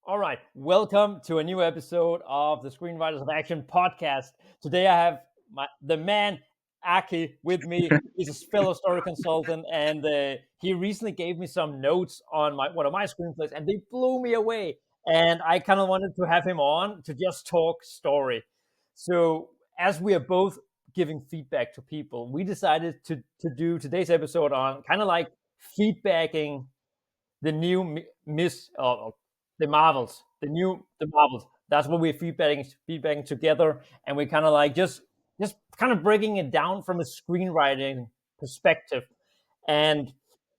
All right, welcome to a new episode of the Screenwriters of Action podcast. Today I have the man Aki with me. He's a fellow story consultant, and he recently gave me some notes on one of my screenplays, and they blew me away. And I kind of wanted to have him on to just talk story. So as we are both giving feedback to people, we decided to do today's episode on kind of like feedbacking the new the Marvels, the Marvels. That's what we're feedbacking together, and we're kind of like just kind of breaking it down from a screenwriting perspective. And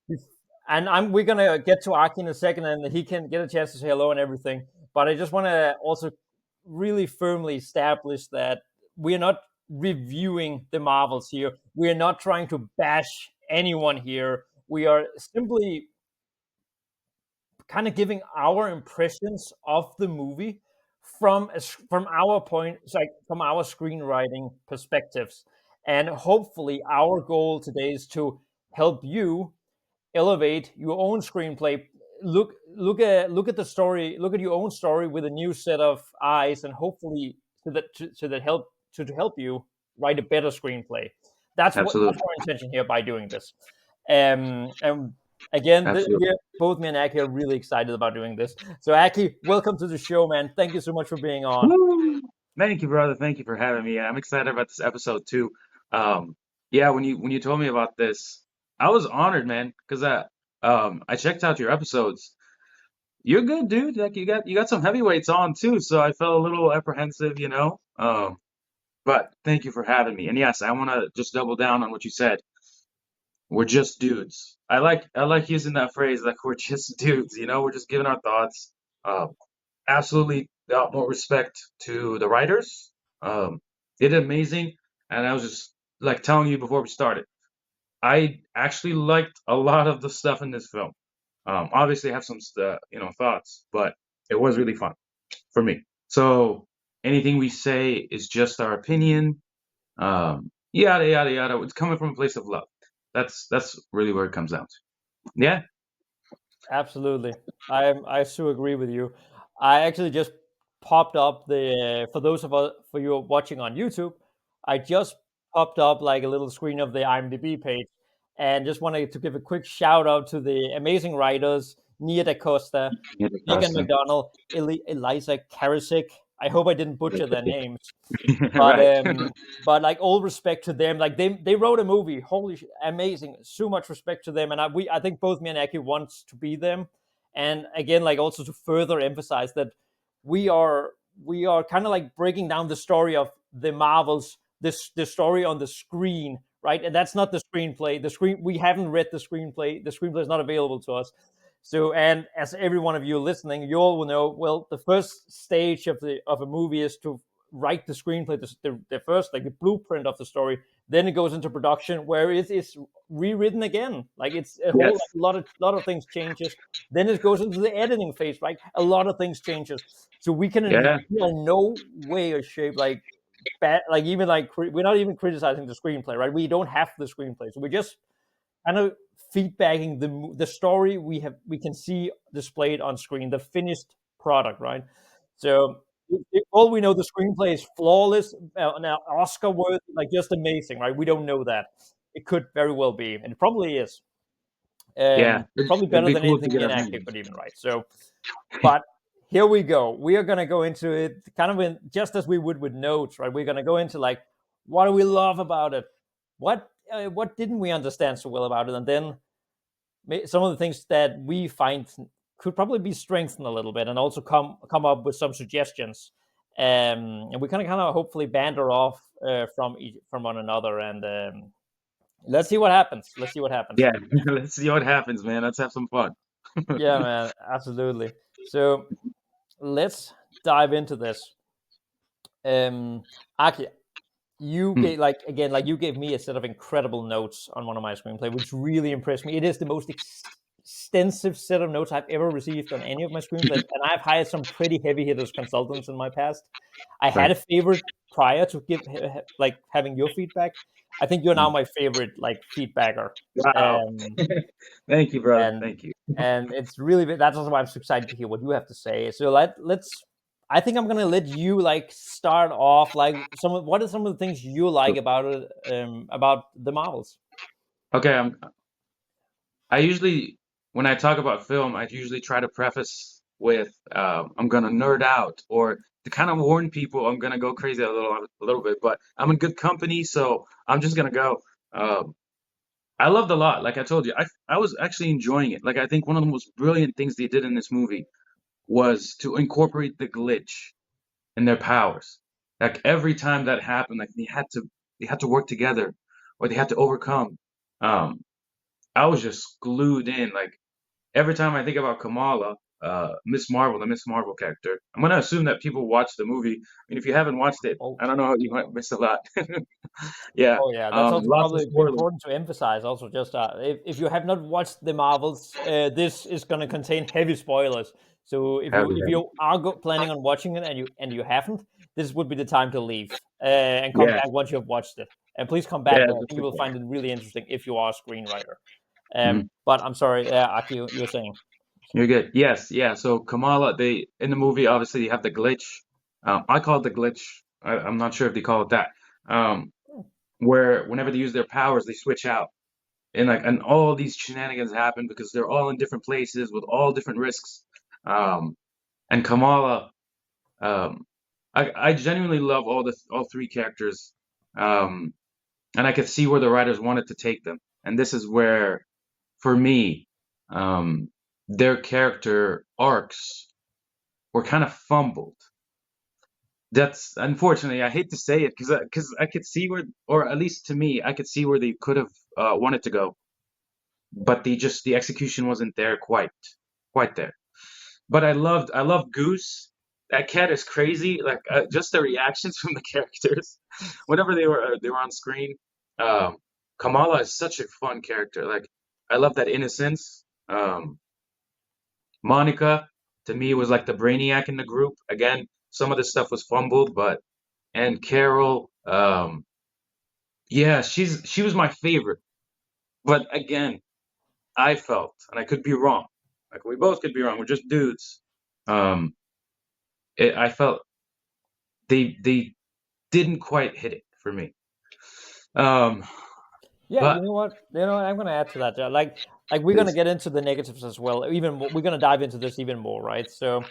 we're gonna get to Aki in a second, and he can get a chance to say hello and everything. But I just want to also really firmly establish that we're not reviewing the Marvels here. We are not trying to bash anyone here. We are simply kind of giving our impressions of the movie from our point, like from our screenwriting perspectives. And hopefully our goal today is to help you elevate your own screenplay. Look at the story, look at your own story with a new set of eyes, and hopefully to help you write a better screenplay. That's our intention here by doing this. And again, both me and Aki are really excited about doing this. So Aki, welcome to the show, man. Thank you so much for being on. Woo! Thank you, brother. Thank you for having me. I'm excited about this episode too. When you told me about this, I was honored, man, because I checked out your episodes. You're good, dude. Like you got some heavyweights on too, so I felt a little apprehensive, you know. But thank you for having me. And yes, I want to just double down on what you said. We're just dudes. I like using that phrase, like we're just dudes, you know, we're just giving our thoughts. Absolutely more respect to the writers. They did amazing. And I was just like telling you before we started, I actually liked a lot of the stuff in this film. Obviously I have some thoughts, but it was really fun for me. So anything we say is just our opinion. Yada yada yada. It's coming from a place of love. That's really where it comes down to. Yeah. Absolutely. I so agree with you. I actually just popped up for those of us for you watching on YouTube, I just popped up like a little screen of the IMDb page, and just wanted to give a quick shout out to the amazing writers Nia Da Costa, Megan McDonald, Eliza Karasik. I hope I didn't butcher their names. But Right. but like all respect to them, like they wrote a movie, holy amazing, so much respect to them. And I think both me and Aki wants to be them. And again, like also to further emphasize that we are kind of like breaking down the story of the Marvels, the story on the screen, right? And that's not the screenplay. We haven't read the screenplay. The screenplay is not available to us. So, and as every one of you listening, you all will know, well, the first stage of a movie is to write the screenplay, the first, like the blueprint of the story. Then it goes into production where it is rewritten again. Like it's a whole lot of things changes. Then it goes into the editing phase, right? A lot of things changes. So we can in no way or shape like bad, like even like we're not even criticizing the screenplay, right? We don't have the screenplay, so we're just kind of feedbacking the story we can see displayed on screen, the finished product, right? So all we know, the screenplay is flawless, now Oscar worthy, like just amazing, right? We don't know that. It could very well be, and it probably is. Probably better than anything me and Aki could even write. So, but here we go. We are going to go into it kind of just as we would with notes, right? We're going to go into like, what do we love about it? What didn't we understand so well about it? And then some of the things that we find could probably be strengthened a little bit, and also come up with some suggestions. And we kind of hopefully banter off from one another, and let's see what happens. Yeah, let's see what happens, man. Let's have some fun. Yeah, man, absolutely. So let's dive into this. Aki, you gave you gave me a set of incredible notes on one of my screenplay, which really impressed me. It is the most extensive set of notes I've ever received on any of my screenplays, and I've hired some pretty heavy hitters consultants in my past. I had a favorite prior to having your feedback. I think you're now my favorite feedbacker. Wow. Thank you, brother. Thank you. and it's really that's also why I'm so excited to hear what you have to say. So let's. I think I'm gonna let you like start off like what are some of the things you like about it, about the Marvels. Okay, I usually, when I talk about film, I usually try to preface with I'm gonna nerd out or to kind of warn people I'm gonna go crazy a little bit, but I'm in good company, so I'm just gonna go. Um, I loved a lot. Like I told you, I was actually enjoying it. Like I think one of the most brilliant things they did in this movie was to incorporate the glitch in their powers. Like every time that happened, like they had to work together or they had to overcome. Um, I was just glued in. Like every time I think about Kamala, Miss Marvel, the Miss Marvel character, I'm gonna assume that people watch the movie. I mean, if you haven't watched it, Oh, I don't know, you might miss a lot. Yeah, oh yeah, that's also lots of probably spoilers. important to emphasize. Also, just if you have not watched the Marvels, this is going to contain heavy spoilers. So Heavy, if heavy. you are planning on watching it and you haven't, this would be the time to leave and come Yeah, back once you have watched it. And please come back. yeah, I that's think you will okay. find it really interesting if you are a screenwriter. Mhm. But I'm sorry, Aki, you were saying. You're good. Yes, yeah. So Kamala, they in the movie obviously you have the glitch. I call it the glitch. I'm not sure if they call it that. Um, where whenever they use their powers, they switch out, and all these shenanigans happen because they're all in different places with all different risks. Um, and Kamala, um, I genuinely love all three characters, um, and I could see where the writers wanted to take them. And this is where, for me, um, their character arcs were kind of fumbled. That's unfortunately, I hate to say it because I could see where, or at least to me, I could see where they could have wanted to go, but the execution wasn't there quite there. But I loved Goose. That cat is crazy. Like just the reactions from the characters whenever they were on screen. Um, Kamala is such a fun character. Like I love that innocence. Monica to me was like the brainiac in the group. Again, some of the stuff was fumbled, but and Carol, yeah, she was my favorite. But again, I felt, and I could be wrong. Like we both could be wrong. We're just dudes. Um, I felt they didn't quite hit it for me. Um, Yeah, you but know what? You know what? I'm gonna add to that. Like we're gonna please, get into the negatives as well. Even we're gonna dive into this even more, right? So,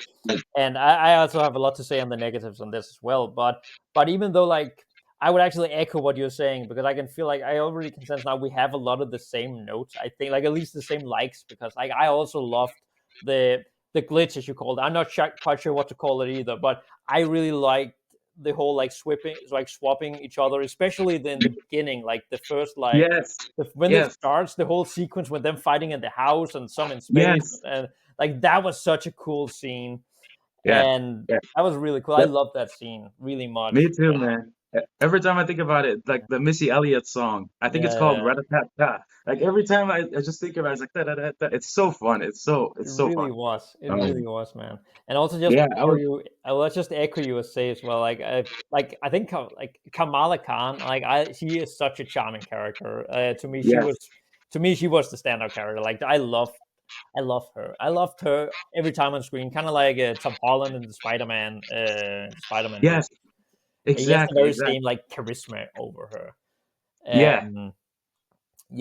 and I also have a lot to say on the negatives on this as well. But even though like I would actually echo what you're saying because I can feel like I already can sense now we have a lot of the same notes. I think like at least the same likes because like I also loved the the glitch as you called it. I'm not quite sure what to call it either, but I really liked the whole like swapping each other, especially in the beginning, like the first like yes, when it yes, starts, the whole sequence with them fighting in the house and some in space, yes, and like that was such a cool scene, yeah, and yeah. that was really cool. I Yep. love that scene really much. Me too, man. Every time I think about it, like the Missy Elliott song, I think it's called Yeah, Rat-a-tat-tat. Like every time I just think about it, it's like da-da-da-da. It's so fun. it It's so really fun. was. It really Um, was, man. And also just yeah, I for was. you, let's just echo you and say as well. Like I think like Kamala Khan, like she is such a charming character. Yes, To me, she was the standout character. Like I love her. I loved her every time on screen, kind of like Tom Holland in the Spider-Man movie. yes, He has the exactly, very exactly. same like charisma over her. Yeah, Um,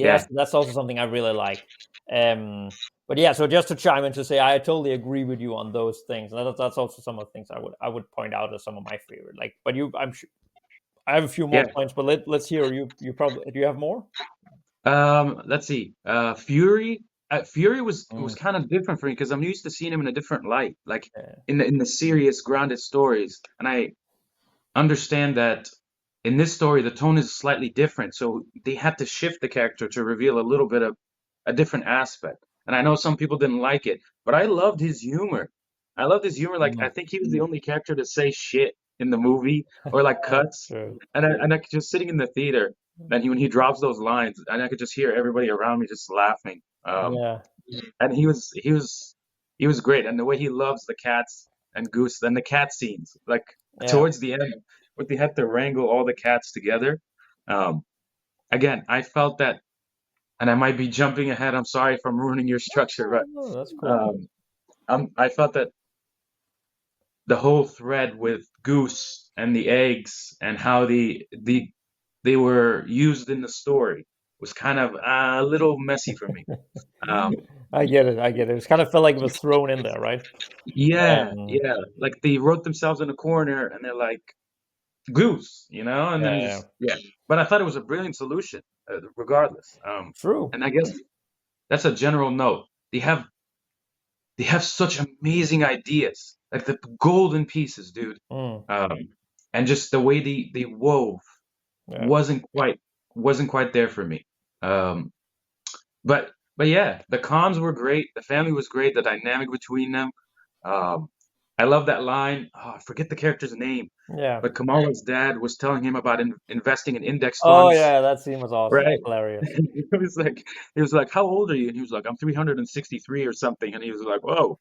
yes, yeah, that's also something I really like. Um, but yeah, so just to chime in to say, I totally agree with you on those things. And that's also some of the things I would point out as some of my favorite. Like, but you, I'm sure I have a few more yeah. points, but let's hear you. You probably do you have more? Let's see. Fury. Fury was Mm, kind of different for me because I'm used to seeing him in a different light, like yeah. in the serious, grounded stories, and I understand that in this story the tone is slightly different, so they had to shift the character to reveal a little bit of a different aspect. And I know some people didn't like it, but I loved his humor. I loved his humor. Like I Mm, think he was the only character to say shit in the movie or like cuts. true. And I could just sitting in the theater, and when he drops those lines, and I could just hear everybody around me just laughing. Yeah, And he was great, and the way he loves the cats and Goose, and the cat scenes, like yeah. towards the end, when they had to wrangle all the cats together. Um, Again, I felt that and I might be jumping ahead. I'm sorry if I'm ruining your structure, but Oh, that's cool. um, I felt that the whole thread with Goose and the eggs and how they were used in the story was kind of a little messy for me. Um, I get it. I get it. It kind of felt like it was thrown in there, right? yeah, Um, yeah, like they wrote themselves in a corner and they're like Goose, and then yeah, yeah. just yeah. But I thought it was a brilliant solution, regardless. True. And I guess that's a general note. They have such amazing ideas, like the golden pieces, dude. Mm, Um, and just the way they wove yeah. wasn't quite wasn't quite there for me. Um, but yeah, the cons were great. The family was great. The dynamic between them. Um, I love that line. Oh, I forget the character's name, Yeah. but Kamala's dad was telling him about investing in index Oh funds, yeah, that scene was awesome. right? Hilarious. He was like, "How old are you?" And he was like, "I'm 363 or something." And he was like, "Whoa."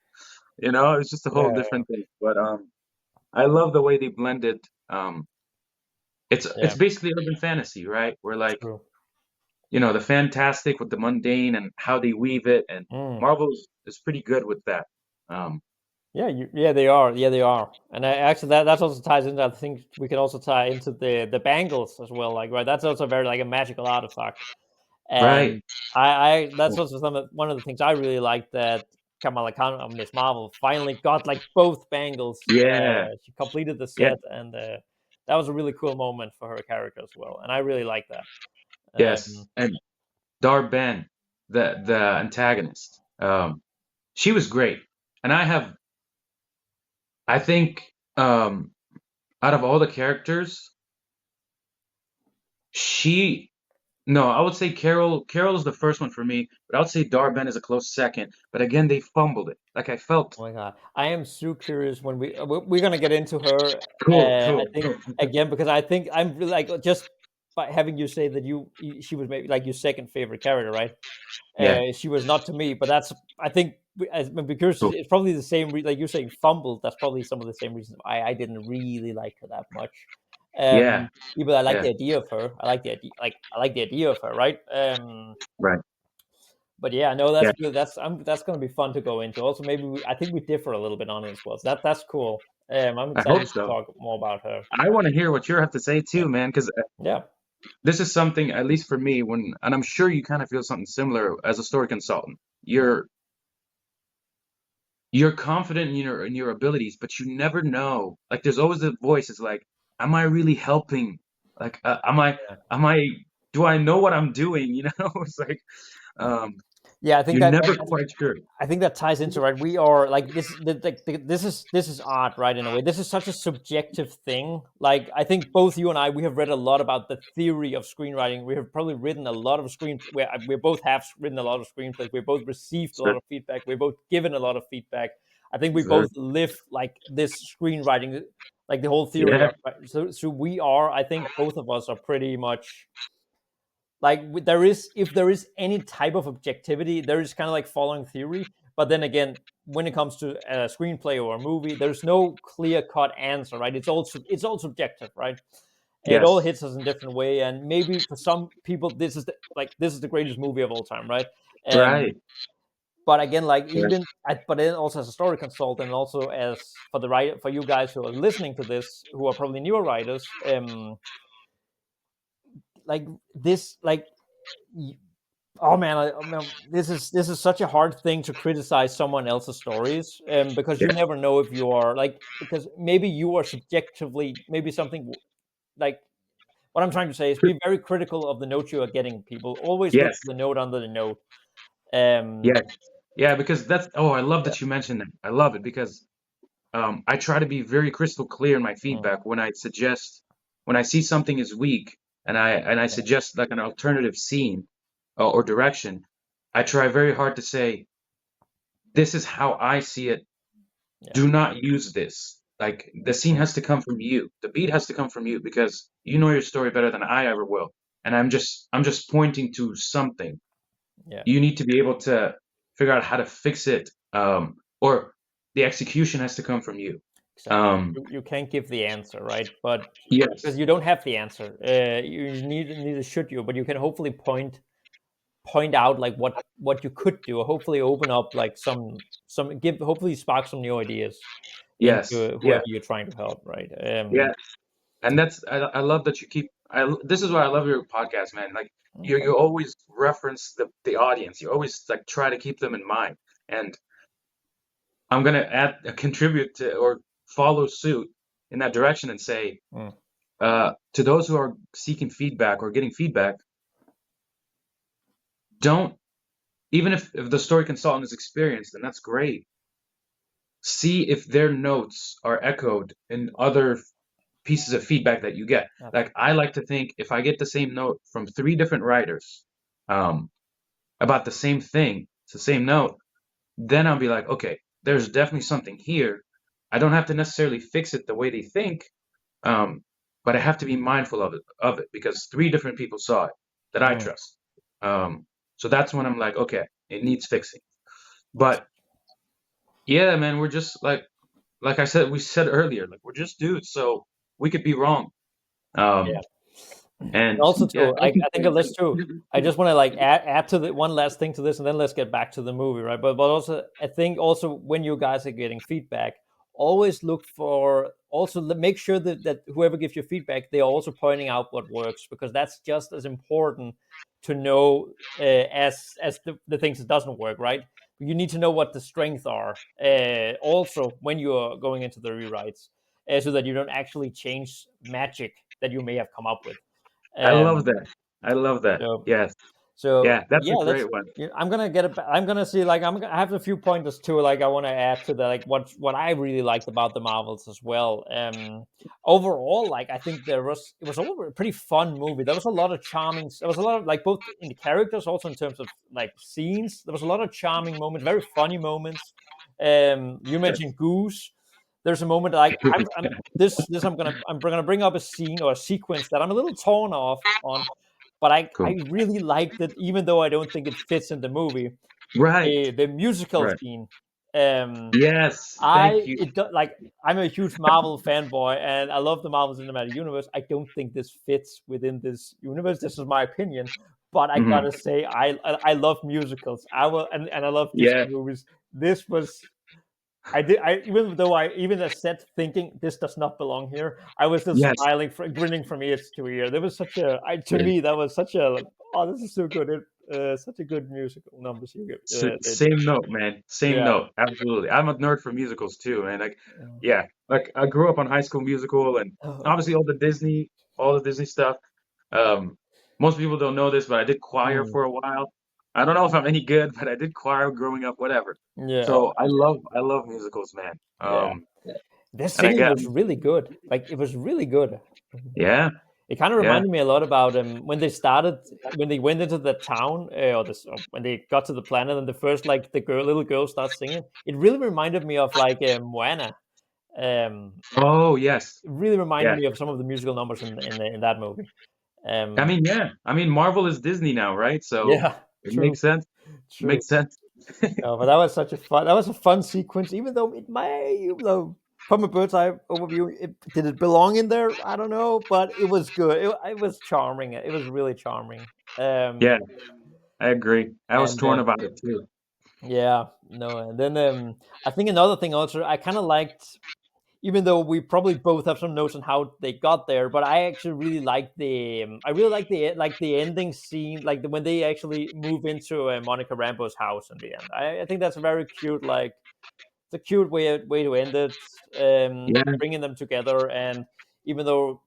It's just a whole Yeah, different thing. But I love the way they blended. Um, it's yeah. basically urban fantasy, right? Where like True. the fantastic with the mundane and how they weave it, and Mm. Marvel is pretty good with that. Um, Yeah, yeah, they are. Yeah, they are. And actually, that also ties into. I think we can also tie into the bangles as well. Like, right, that's also very like a magical artifact. right. And I that's also one of the things I really like that Kamala Khan of Miss Marvel finally got like both bangles. Yeah. She completed the Yeah. set, and that was a really cool moment for her character as well. And I really like that. Yes. And Dar-Ben, the antagonist, she was great. And I think, um, out of all the characters, she no, I would say Carol is the first one for me, but I would say Dar-Ben is a close second. But again, they fumbled it. Like I felt Oh my god, I am so curious when we're gonna get into her. cool, I cool, think cool. again because I think I'm really like just by having you say that she was maybe like your second favorite character, right? Yeah, She was not to me, but that's I think because cool. it's probably the same like you're saying fumbled. That's probably some of the same reasons I didn't really like her that much. Yeah, Even though I like yeah, the idea of her, I like the idea of her, right? right. But yeah, no, that's Yeah, good. That's going to be fun to go into. Also, maybe I think we differ a little bit on it as well. So that's cool. I'm I hope excited to so. talk more about her. I want to hear what you have to say Yeah, too, man, because yeah, this is something, at least for me, and I'm sure you kind of feel something similar as a story consultant. You're confident in your abilities, but you never know. Like there's always a voice. It's like, am I really helping? Like, yeah. am I, do I know what I'm doing? It's like, um, Yeah, I think you're that never quite sure. I think that ties into right. We are like this. This is art, right? In a way, this is such a subjective thing. Like I think both you and I, we have read a lot about the theory of screenwriting. We have probably written a lot of we both have written a lot of screenplays. We both received a lot Sure. of feedback. We both given a lot of feedback. I think we Sure. both live like this screenwriting, like the whole theory Yeah. of. Right? So we are. I think both of us are pretty much like there is if there is any type of objectivity there is kind of like following theory, but then again when it comes to a screenplay or a movie there's no clear cut answer, right? It's all subjective, right? It all Yes. hits us in a different way, and maybe for some people this is the greatest movie of all time, right? um Right. but again like Yeah. but then also as a story consultant and also as for the right for you guys who are listening to this who are probably newer writers, like this like oh man, this is such a hard thing to criticize someone else's stories, because Yeah. you never know if you are like because maybe you are subjectively maybe something like what I'm trying to say is be very critical of the notes you are getting. People always look Yes. at the note under the note. Um, Yeah. Yeah. Because I love yeah, that you mentioned that. I love it because I try to be very crystal clear in my mm, feedback when I see something is weak and I yeah, suggest like an alternative scene or direction. I try very hard to say, this is how I see it. yeah, Do not use this. Like the scene mm, has to come from you. The beat has to come from you because you know your story better than I ever will. And I'm just pointing to something. yeah. You need to be able to figure out how to fix it. Or the execution has to come from you. Exactly. Um, You can't give the answer, right? But because yes. you don't have the answer, you need neither should you. But you can hopefully point point out like what you could do, or hopefully open up like some give hopefully spark some new ideas Yes. into Yeah. whoever you're trying to help, right? Yeah. And I love that you keep this is why I love your podcast, man. Like Okay. you always reference the audience. You always like try to keep them in mind. And I'm gonna add contribute to or follow suit in that direction and say Mm, to those who are seeking feedback or getting feedback, don't even if the story consultant is experienced, then that's great. See if their notes are echoed in other pieces of feedback that you get. Like absolutely. I like to think if I get the same note from three different writers um, about the same thing, it's the same note, then I'll be like, okay, there's definitely something here. I don't have to necessarily fix it the way they think, um, but I have to be mindful of it because three different people saw it that I Mm, trust. Um, so that's when I'm like, okay, it needs fixing. But yeah, man, we're just like I said, we said earlier, like we're just dudes, so we could be wrong. yeah. Um, And and also yeah, too, thank you I for think of this too. I just want to like add to the one last thing to this, and then let's get back to the movie, right? But also, I think also when you guys are getting feedback, always look for also make sure that whoever gives you feedback, they are also pointing out what works, because that's just as important to know as the things that doesn't work, right? You need to know what the strengths are also when you are going into the rewrites, so that you don't actually change magic that you may have come up with. I love Um, that. I love that. so Yes. so Yeah, that's a yeah, that's great one. yeah, I'm gonna get it. I'm gonna see like I have a few pointers too. Like I want to add to that, like what I really liked about the Marvels as well. Overall, like I think it was overall a pretty fun movie. There was a lot of charming. There was a lot of like both in the characters, also in terms of like scenes. There was a lot of charming moments, very funny moments. You mentioned Goose. There's a moment like I'm this I'm gonna bring up a scene or a sequence that I'm a little torn off on, but Cool. I really liked it, even though I don't think it fits in the movie. Right. The musical Right. scene. Um, Yes. Thank I you. it do, like I'm a huge Marvel fanboy, and I love the Marvel Cinematic Universe. I don't think this fits within this universe. This is my opinion, but I Hmm. gotta say I love musicals. I will and I love Disney Yeah. movies. This was I did. I even though I even as said thinking this does not belong here. I was just Yes. smiling, grinning from ear to ear. There was such a to Yeah. me that was such a oh this is so good. Such a good musical numbers you did. Same note, man. Same Yeah. note. Absolutely. I'm a nerd for musicals too, man. Like, Yeah. yeah. Like I grew up on High School Musical and Oh, obviously all the Disney stuff. Um, most people don't know this, but I did choir mm, for a while. I don't know if I'm any good, but I did choir growing up, whatever. yeah. Oh, So I love musicals, man. yeah. Their And I singing get, was really good. Like it was really good. yeah, It kind of yeah. reminded me a lot about when they started when they went into the town or when they got to the planet and the first like the little girl starts singing. It really reminded me of like Moana. It Oh, yes. really reminded Yeah. me of some of the musical numbers in that movie. I Um, mean, yeah. I mean, Marvel is Disney now, right? So yeah, it true, makes sense. It true. makes sense. But that was such a fun. That was a fun sequence, even though it may, from a bird's eye overview, did it belong in there? I don't know, but it was good. It was charming. It was really charming. Yeah, Um, I agree. I was and torn about it too. yeah, no, and then I think another thing also I kind of liked, even though we probably both have some notes on how they got there, but I actually really like I really like the ending scene, like when they actually move into Monica Rambeau's house in the end. I think that's a very cute, like it's a cute way to end it, Yeah. bringing them together, and even though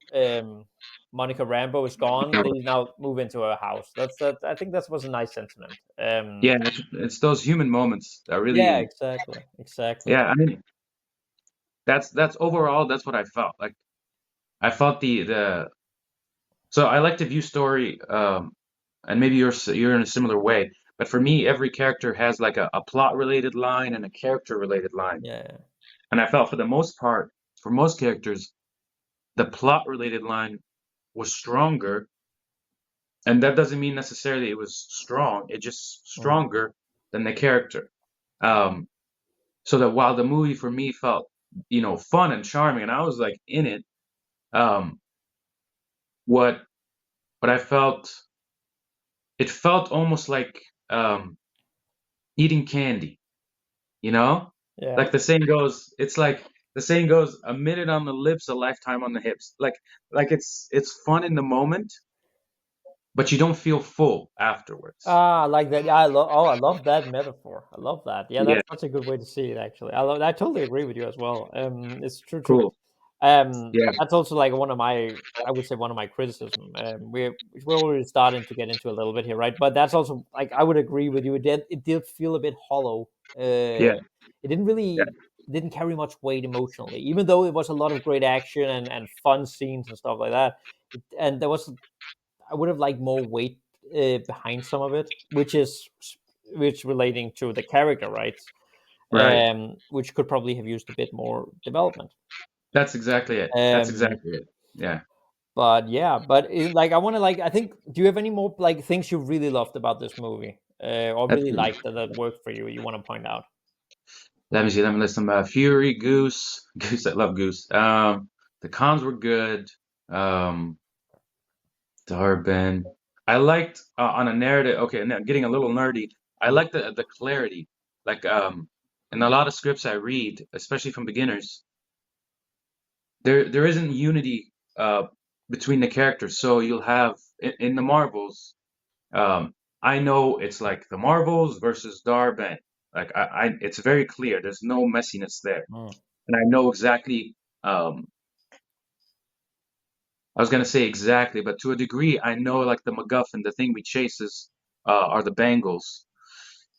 Monica Rambeau is gone, they now move into her house. That I think that was a nice sentiment. Yeah, it's those human moments that Yeah, really, exactly, exactly. yeah, I mean, that's overall that's what I felt. Like I felt the so I like to view story and maybe you're in a similar way, but for me every character has like a plot related line and a character related line. Yeah. And I felt for the most part, for most characters, the plot related line was stronger, and that doesn't mean necessarily it was strong, it just Mm, stronger than the character. Um so that while the movie for me felt, fun and charming and I was like in it, um what what I felt it felt almost like eating candy, you know? Yeah. Like the saying goes, it's like the saying goes, a minute on the lips, a lifetime on the hips. Like it's fun in the moment, but you don't feel full afterwards. Ah, I like that. Yeah, I love that metaphor. I love that. Yeah, Yeah, that's such a good way to see it. Actually, I totally agree with you as well. It's true, true. cool. Yeah, That's also like one of my, I would say one of my criticism. We're already starting to get into a little bit here, right? But that's also like I would agree with you. It did feel a bit hollow. yeah, It didn't yeah. really it didn't carry much weight emotionally, even though it was a lot of great action and fun scenes and stuff like that. And there was I would have liked more weight behind some of it, which relating to the character, right? Right. Which could probably have used a bit more development. That's exactly it. That's Um, exactly it. Yeah, but yeah, like I want to like I think. Do you have any more like things you really loved about this movie, or that's really it. liked that worked for you? You want to point out? Let me see. Let me list them. Fury, Goose, Goose. I love Goose. The cons were good. Um, Darben. I liked on a narrative. Okay, now getting a little nerdy. I like the clarity. Like in a lot of scripts I read, especially from beginners, there isn't unity between the characters. So you'll have in the Marvels. I know it's like the Marvels versus Darben. Like it's very clear. There's no messiness there, Mm. and I know exactly. Um, I was gonna say exactly, but to a degree, I know like the MacGuffin, the thing we chase is are the bangles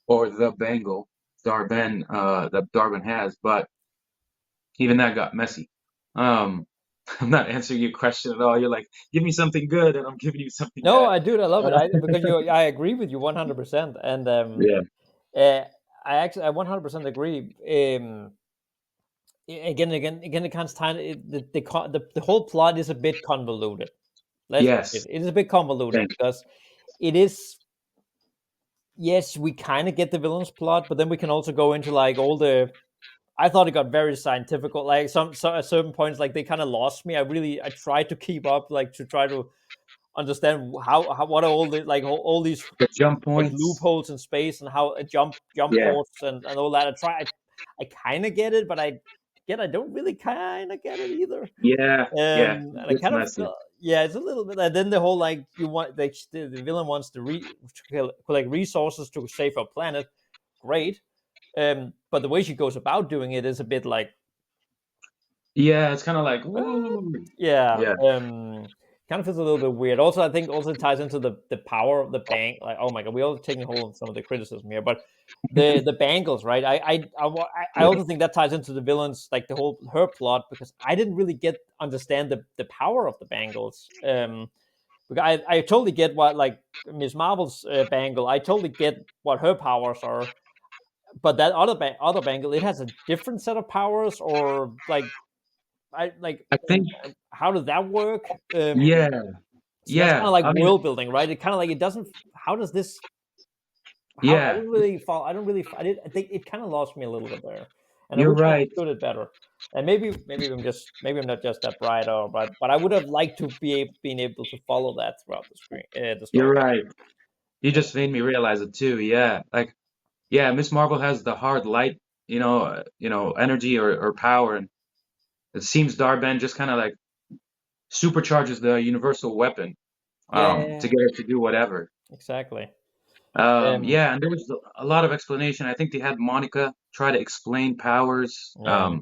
or the bangle Darben that Darben has, but even that got messy. Um, I'm not answering your question at all. You're like, give me something good, and I'm giving you something No, bad. I do. I love it. Uh, Because I agree with you 100%. And yeah, uh, I 100% agree. Again, it comes time. The whole plot is a bit convoluted. Let's admit yes, it is a bit convoluted thank because it is. Yes, we kind of get the villain's plot, but then we can also go into like all the. I thought it got very scientific. Like at certain points, like they kind of lost me. I tried to keep up, like to try to understand how what are all the like all these the jump like points. loopholes in space and how a jump Yeah, ports and all that. I kind of get it, but I don't really kind of get it either. yeah, yeah. And I It's kind of messy. feel, yeah, it's a little bit. And then the whole like the villain wants to collect resources to save our planet. Great, but the way she goes about doing it is a bit like Yeah, it's kind of like, what? ooh. Yeah, Yeah, kind of feels a little bit weird. Also, I think also ties into the power of the bank. Like, oh my god, we all taking hold of some of the criticism here, but the bangles, right? I yeah. also think that ties into the villains, like the whole her plot, because I didn't really understand the power of the bangles. Because I totally get what like Miss Marvel's bangle. I totally get what her powers are, but that other bangle, it has a different set of powers, or like I like I think, how does that work? yeah, So that's kind yeah. of like I mean, world building, right? It kind of like it doesn't. How does this? How I yeah, didn't really fall. I don't really. I did. I think it kind of lost me a little bit there, and I you're wish I right. understood it better. And maybe I'm not just that bright, or but I would have liked to been able to follow that throughout the You're story. right. You just made me realize it too. Yeah, like, yeah, Miss Marvel has the hard light, energy or power, and it seems Darben just kind of like supercharges the universal weapon, to Yeah, get her to do whatever. exactly. Yeah, and there was a lot of explanation. I think they had Monica try to explain powers. Yeah,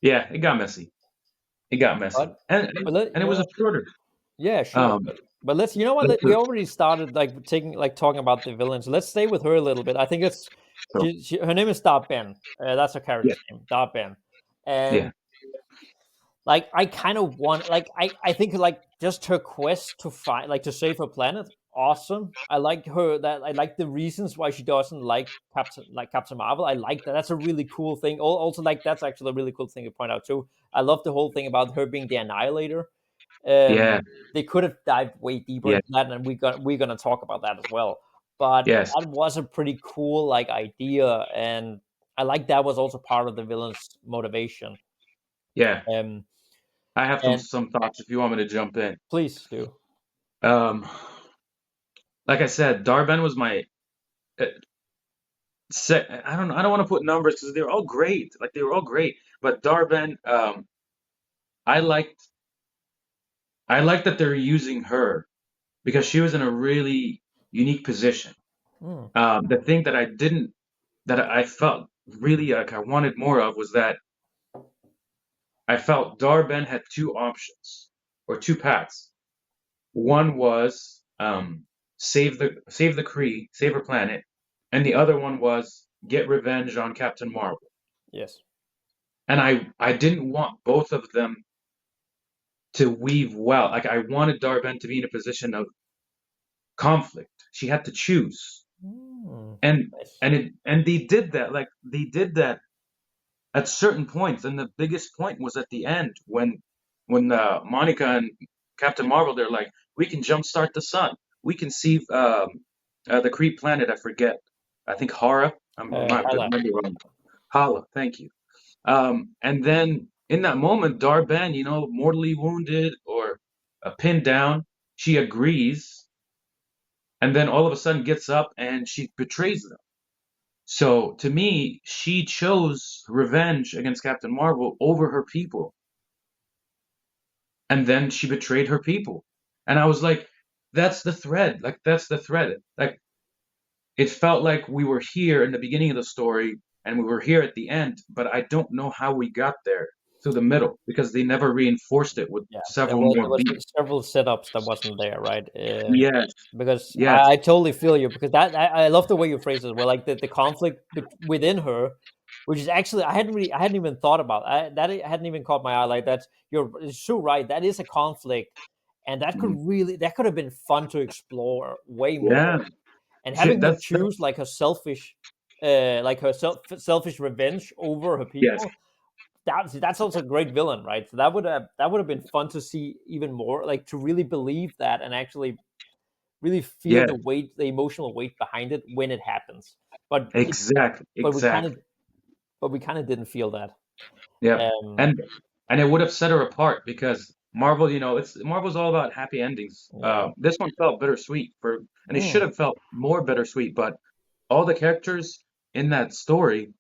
Yeah, it got messy. It got messy, but and but let, and you it was a know, shorter. yeah, sure. Um, But let's, you know what? We already started like talking about the villains. Let's stay with her a little bit. I think so her name is Dar Ben. That's her yeah, character's name, Dar Ben. yeah. And like I kind of want like I think like just her quest to find like to save her planet. Awesome. I like her that I like the reasons why she doesn't like Captain Marvel. I like that. That's a really cool thing. Also like that's actually a really cool thing to point out too. I love the whole thing about her being the Annihilator. Yeah, They could have dived way deeper yeah, into that, and we're gonna talk about that as well. But yes, that was a pretty cool like idea, and I like that was also part of the villain's motivation. yeah. Um, I have some and some thoughts if you want me to jump in. please do. Um, like I said, Darben was my uh, I don't want to put numbers because they were all great. Like they were all great. But Darben, I liked I liked that they're using her because she was in a really unique position. Mm, The thing that I felt really like I wanted more of was that I felt Darben had two options or two paths. One was save the Kree, save her planet, and the other one was get revenge on Captain Marvel. yes. And I didn't want both of them to weave well. Like I wanted Darben to be in a position of conflict. She had to choose. Mm, And nice. and they did that. Like they did that at certain points. And the biggest point was at the end when Monica and Captain Marvel, they're like, we can jumpstart the sun. We can see the Kree planet. I forget. I think Hara. I'm not Hala. remember wrong. Hala. Thank you. And then in that moment, Darben, mortally wounded or pinned down, she agrees, and then all of a sudden gets up and she betrays them. So to me, she chose revenge against Captain Marvel over her people, and then she betrayed her people. And I was like, that's the thread. Like that's the thread. Like it felt like we were here in the beginning of the story and we were here at the end, but I don't know how we got there through the middle because they never reinforced it with Yeah, several there more was beats. several setups that wasn't there, right? Yes, Because yes, I totally feel you because I love the way you phrase it as well, like the conflict within her, which is actually I hadn't even thought about that. I hadn't even caught my eye like that. You're so right. That is a conflict, and mm, that could have been fun to explore way more. yeah. And Shit, having her that's choose like her selfish revenge over her yes, people, that's also a great villain, right? So that would have been fun to see even more, like to really believe that and actually really feel yeah, the weight, the emotional weight behind it when it happens. But it, exactly, but we kind of, exactly. didn't feel that. Yeah, Um, and and it would have set her apart because Marvel, it's Marvel's all about happy endings. yeah. This one felt bittersweet and it should Mm, have felt more bittersweet, but all the characters in that story,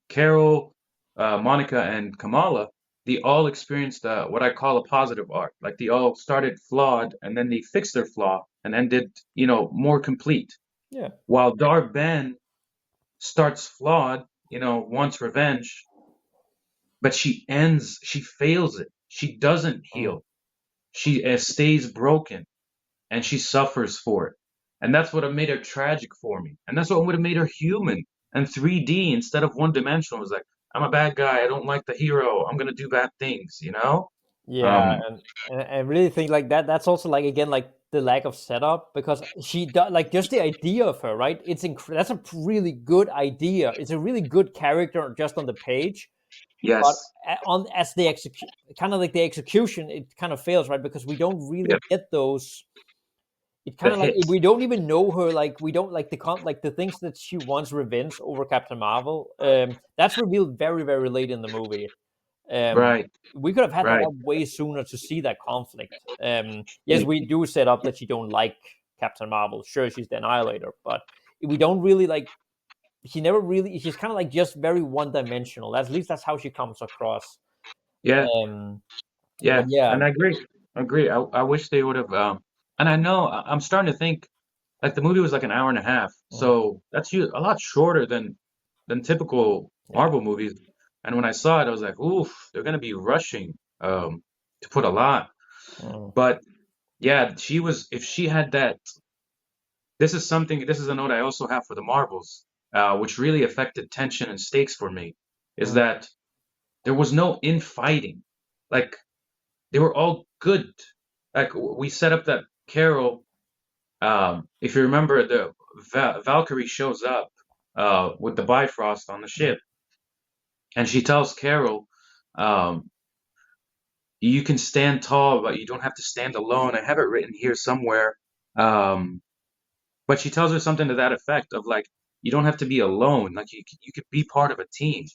Carol, Monica, and Kamala, they all experienced what I call a positive arc. Like they all started flawed and then they fixed their flaw and ended, more complete. yeah. While Dar-Ben starts flawed, wants revenge, but she fails it. She doesn't Mm, heal. She stays broken and she suffers for it. And that's what made her tragic for me. And that's what would have made her human and 3D instead of one dimensional. It was like, I'm a bad guy. I don't like the hero. I'm going to do bad things, you know? yeah, Um, and I really think like that. That's also like again like the lack of setup because she does like just the idea of her, right? That's a really good idea. It's a really good character just on the page, but yes. on as the execute kind of like the execution, it kind of fails, right? Because we don't really Yep. get those. It The kind of like hits. we don't even know her. Like we don't like the things that she wants revenge over Captain Marvel. That's revealed very late in the movie. Um, Right. we could have had that Right. up way sooner to see that conflict. Yes, Thank we you. do set up that she don't like Captain Marvel. Sure, she's the Annihilator, but we don't really like. She never really. She's kind of like just very one dimensional. At least that's how she comes across. Yeah. Um, but Yeah. yeah, And I agree. I agree. I wish they would have. And I know I'm starting to think like the movie was like an hour and a half, mm, so that's a lot shorter than typical yeah, Marvel movies. And when I saw it, I was like, oof, they're gonna be rushing to put a lot. mm, But yeah, if she had that, this is a note I also have for the Marvels, which really affected tension and stakes for me, is mm, that there was no infighting. Like they were all good. Like we set up that Carol, if you remember, the Valkyrie shows up with the Bifrost on the mm, ship, and she tells Carol, um, "You can stand tall, but you don't have to stand alone." I have it written here somewhere, um, but she tells her something to that effect of like, "You don't have to be alone. Like you could be part of a team."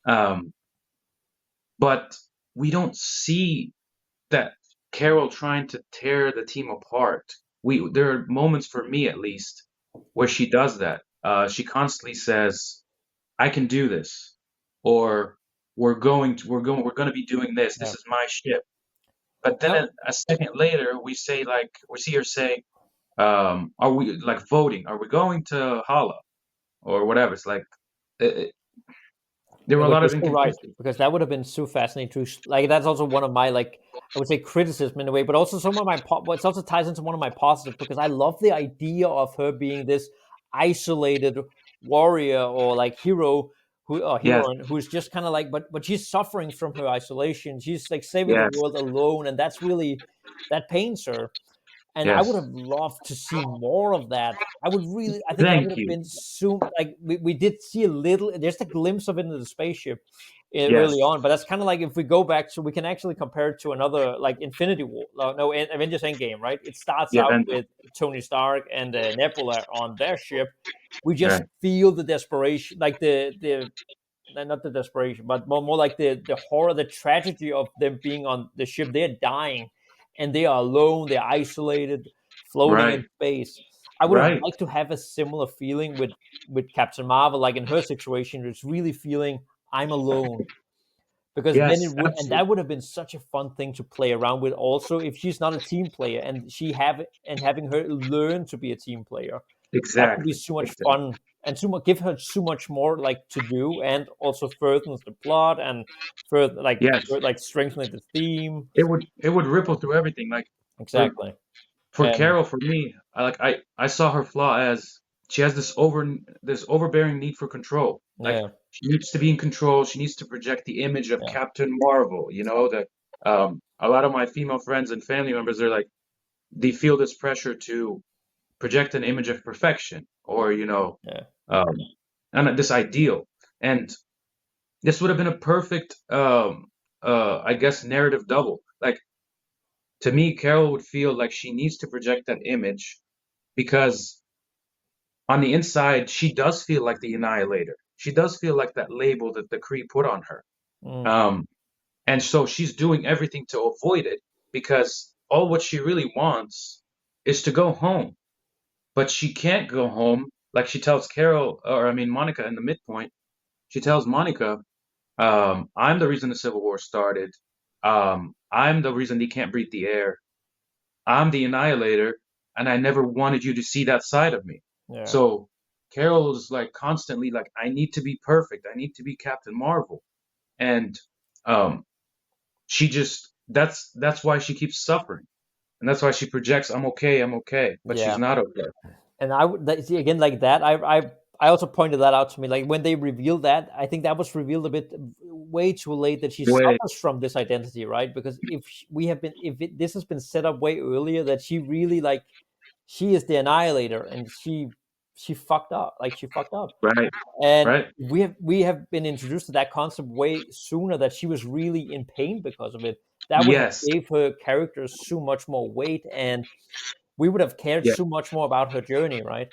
Um, but we don't see that Carol trying to tear the team apart. there are moments for me at least where she does that. She constantly says, "I can do this," or we're going to be doing this. This Yeah. is my ship. But then No, a second later, we see her say, "Are we like voting? Are we going to Hala or whatever?" It's like it, there were a but lot you're of so right, inconsistencies. because that would have been so fascinating to like. That's also one of my, like, I would say, criticism in a way, but also some of my what also ties into one of my positive, because I love the idea of her being this isolated warrior or like hero who or Yes, heroine who's just kind of like, but she's suffering from her isolation. She's like saving the yes, world alone, and that's really that pains her. And I would yes. have loved to see more of that. I think that would Thank have you. been so, like, we did see a little, there's a glimpse of it in the spaceship early Yes, on, but that's kind of like, if we go back to, we can actually compare it to another, like Infinity War, no, Avengers Endgame, right? It starts the out Avengers. with Tony Stark and Nebula on their ship. We just Right, feel the desperation, like the not the desperation, but more like the horror, the tragedy of them being on the ship. They're dying, and they are alone. They're isolated, floating right, in space. I would have right. liked to have a similar feeling with Captain Marvel, like in her situation, it's really feeling I'm alone, because then it Yes, would, and absolutely. that would have been such a fun thing to play around with. Also, if she's not a team player and she have and having her learn to be a team player, that could be Exactly. so much Exactly. fun, and give her so much more like to do, and also furthers the plot, and further Yes. like strengthening the theme. It would ripple through everything. Like for Exactly. for And Carol, for me, I saw her flaw as she has this overbearing need for control. Like yeah, she needs to be in control. She needs to project the image of yeah, Captain Marvel. You know that a lot of my female friends and family members are like they feel this pressure to project an image of perfection or yeah, um, and this ideal. And this would have been a perfect I guess narrative double. Like to me, Carol would feel like she needs to project that image because on the inside, she does feel like the annihilator. She does feel like that label that the Kree put on her. mm, Um, and so she's doing everything to avoid it because all what she really wants is to go home. But she can't go home. Like she tells Carol, or I mean, Monica in the midpoint, she tells Monica, I'm the reason the Civil War started. I'm the reason they can't breathe the air. I'm the annihilator, and I never wanted you to see that side of me. yeah. So Carol's like constantly like, I need to be perfect. I need to be Captain Marvel. And um that's why she keeps suffering. And that's why she projects, I'm okay, but she's Yeah. not okay. And I would see again like that. I also pointed that out to me. Like when they revealed that, I think that was revealed a bit way too late, that she Wait, suffers from this identity, right? Because we have been, this has been set up way earlier, that she really, like, she is the annihilator, and she fucked up. Like she fucked up, right, and right. we have been introduced to that concept way sooner, that she was really in pain because of it. That would have Yes, gave her character so much more weight, and we would have cared yeah. so much more about her journey, right?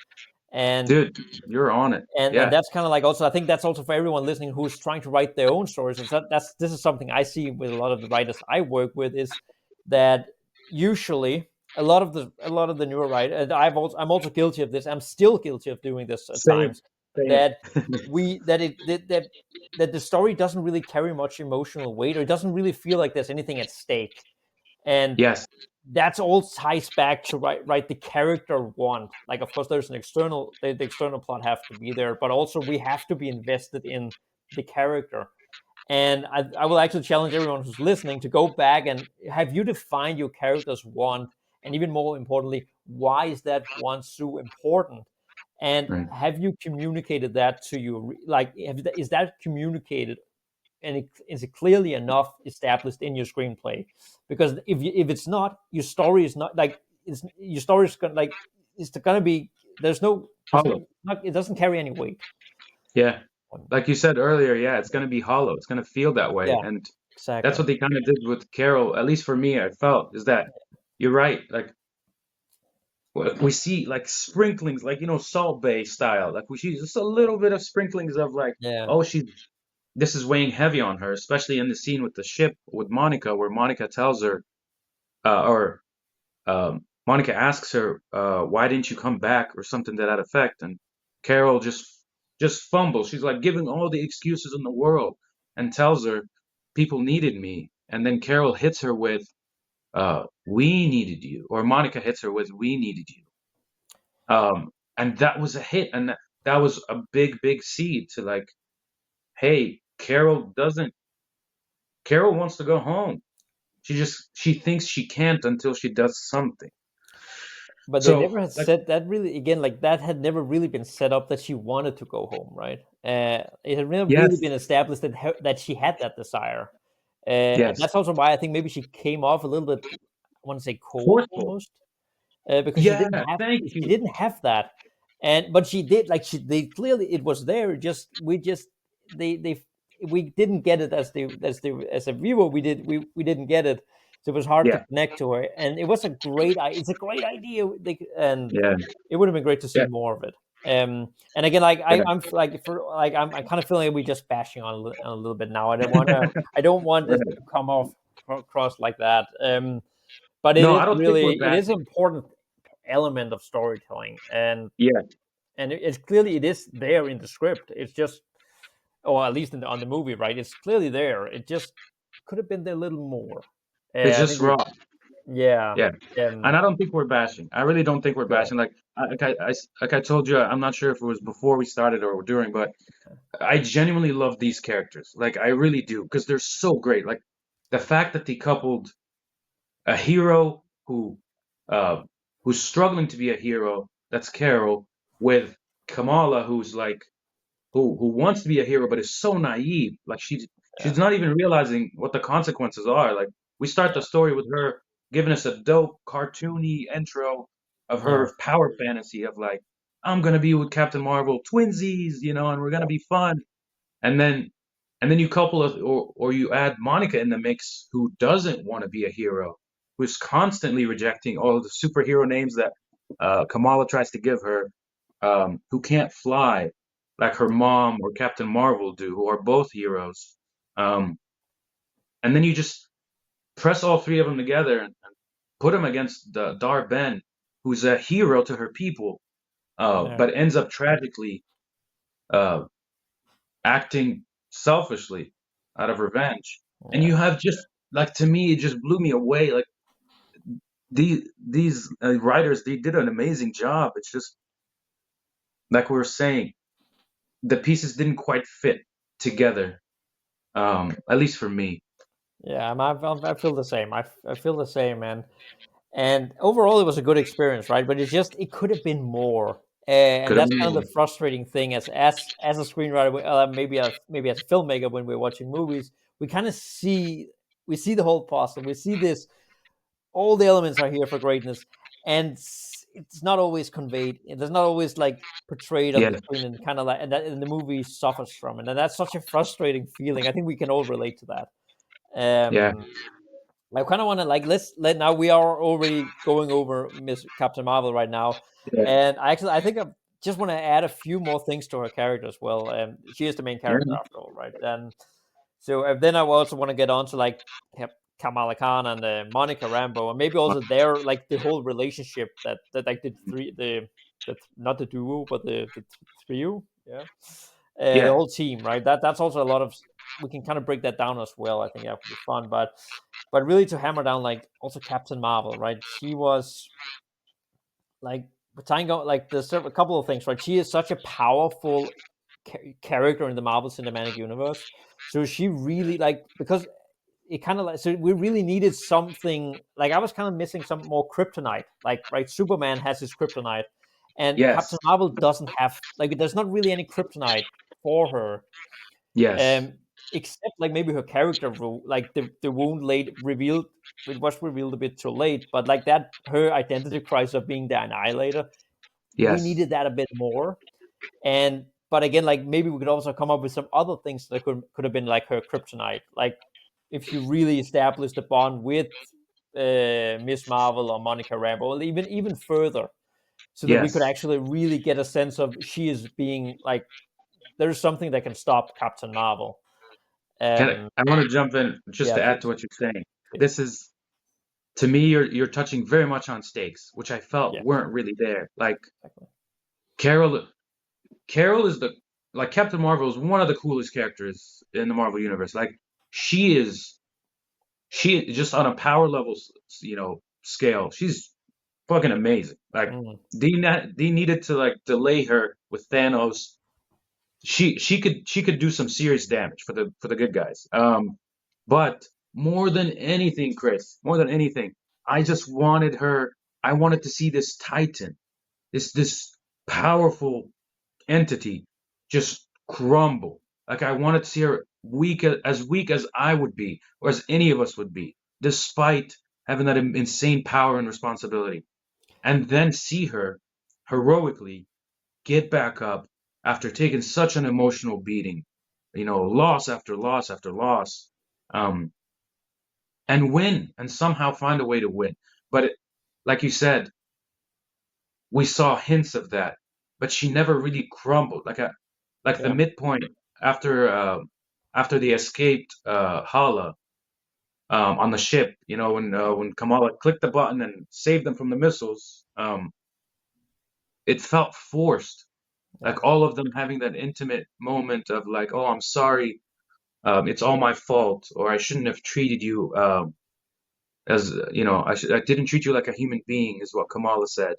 And Dude, you're on it. and Yeah, that's kind of like, also I think that's also for everyone listening who's trying to write their own stories. And so that's this is something I see with a lot of the writers I work with, is that usually a lot of the newer writers, and I'm also guilty of this. I'm still guilty of doing this at same, times. same. That we that it that the story doesn't really carry much emotional weight, or it doesn't really feel like there's anything at stake. And Yes, that's all ties back to, right, the character want. Like, of course, there's an external, the external plot have to be there, but also we have to be invested in the character. And I will actually challenge everyone who's listening to go back and have you defined your character's want, and even more importantly, why is that want so important? And right. have you communicated that to you? Like, is that communicated, and is it clearly enough established in your screenplay? Because if it's not, your story is not like, your story is gonna, like, it's gonna be, there's Hollow. no not, it doesn't carry any weight. Yeah. Like you said earlier, yeah, it's gonna be hollow. It's gonna feel that way. Yeah, And that's exactly. what they kind of did with Carol, at least for me, I felt, is that you're right. Like we see like sprinklings, like Salt Bay style. Like we see just a little bit of sprinklings of like, Yeah, oh, this is weighing heavy on her, especially in the scene with the ship with Monica, where Monica tells her, or Monica asks her, "Why didn't you come back?" or something to that effect, and Carol just fumbles. She's like giving all the excuses in the world and tells her, "People needed me," and then Carol hits her with, "We needed you," or Monica hits her with, "We needed you," and that was a hit, and that was a big seed to like, hey, Carol wants to go home. She thinks she can't until she does something. But they So never had like, said that really again, like that had never really been set up that she wanted to go home, right? It had never really yes, been established that that she had that desire. And yes, that's also why I think maybe she came off a little bit, I want to say cold forceful. almost, because Yeah, thank she you. didn't have that, and but she did like she they clearly it was there. Just we just they we didn't get it as a viewer. We didn't get it, so it was hard to Yeah, connect to her. And it was a great it's a great idea. And yeah, it would have been great to see yeah, more of it. And again, like yeah. I'm like for like I'm kind of feeling like we're just bashing on on a little bit now. I don't want this Right. to come off across like that. But No, I don't think we're it is bashing. important element of storytelling, Yeah, and it's clearly it is there in the script. It's just, or at least on the movie, right? It's clearly there. It just could have been there a little more. it's I just think we, raw. yeah, Yeah, and um, I don't think we're bashing. I really don't think we're good, bashing. Like I told you, I'm not sure if it was before we started or during, but I genuinely love these characters. Like I really do, because they're so great. Like the fact that they coupled a hero uh who's struggling to be a hero, that's Carol, with Kamala, who's like who wants to be a hero but is so naive. Like yeah, she's not even realizing what the consequences are. Like we start the story with her giving us a dope cartoony intro of yeah, her power fantasy of like, I'm gonna be with Captain Marvel, twinsies, and we're gonna yeah, be fun. And then you couple it, or you add Monica in the mix, who doesn't want to be a hero, who's constantly rejecting all of the superhero names that Kamala tries to give her, who can't fly like her mom or Captain Marvel do, who are both heroes. Um, and then you just press all three of them together and put them against Dar Ben, who's a hero to her people, yeah, but ends up tragically uh, acting selfishly out of revenge. And yeah, you have just like, to me, it just blew me away. Like these writers, they did an amazing job. It's just like we were saying, the pieces didn't quite fit together. At least for me. yeah. I feel the same. I feel the same, man. And overall, it was a good experience, right? But it's just it could have been more, and Could have that's been kind of more. the frustrating thing as a screenwriter, maybe as a filmmaker when we're watching movies, we kind of we see the whole puzzle, we see this, all the elements are here for greatness, and it's not always conveyed. It's not always like portrayed on the Yeah, screen, and kind of like and the movie suffers from it, and that's such a frustrating feeling. I think we can all relate to that. yeah, Um, I kind of want to like let's let now we are already going over Miss Captain Marvel right now, yeah, and I think I just want to add a few more things to her character as well. She is the main character yeah, after all, right? So then I also want to get on to like Kamala Khan and Monica Rambeau, and maybe also their like the whole relationship that like the not the duo but the trio, yeah, the yeah, whole team, right? That's also a lot of we can kind of break that down as well. I think that would be fun, but really to hammer down like also Captain Marvel, right? She was like Tango, like there's a couple of things, right? She is such a powerful character in the Marvel Cinematic Universe, so she really like because it kind of like so we really needed something like I was kind of missing some more kryptonite, like right, Superman has his kryptonite, and yes, Captain Marvel doesn't have like there's not really any kryptonite for her, yes, um, except like maybe her character, like the wound late revealed. It was revealed a bit too late, but like that, her identity crisis of being the Annihilator, we yes, needed that a bit more. And but again, like maybe we could also come up with some other things that could have been like her kryptonite. Like if you really established the bond with Miss Marvel or Monica Rambeau, or even further, so that we could yes. actually really get a sense of she is being like there's something that can stop Captain Marvel. I want to jump in just Yeah, to add to please, what you're saying. please. This is to me, you're touching very much on stakes, which I felt Yeah, weren't really there. Like exactly. Carol, Carol is the like Captain Marvel is one of the coolest characters in the Marvel universe. Like she is, she just on a power level, scale. She's fucking amazing. Like Mm, they needed to like delay her with Thanos. She could do some serious damage for the good guys. But more than anything, Chris, more than anything, I just wanted her. I wanted to see this Titan, this powerful entity, just crumble. Like I wanted to see her weak as I would be, or as any of us would be, despite having that insane power and responsibility, and then see her heroically get back up after taking such an emotional beating, loss after loss after loss, um, and win and somehow find a way to win. But like you said, we saw hints of that, but she never really crumbled. Like the yeah, midpoint after after they escaped Hala on the ship, when Kamala clicked the button and saved them from the missiles, it felt forced. yeah, Like all of them having that intimate moment of like, oh, I'm sorry, it's all my fault, or I shouldn't have treated you as I didn't treat you like a human being, is what Kamala said.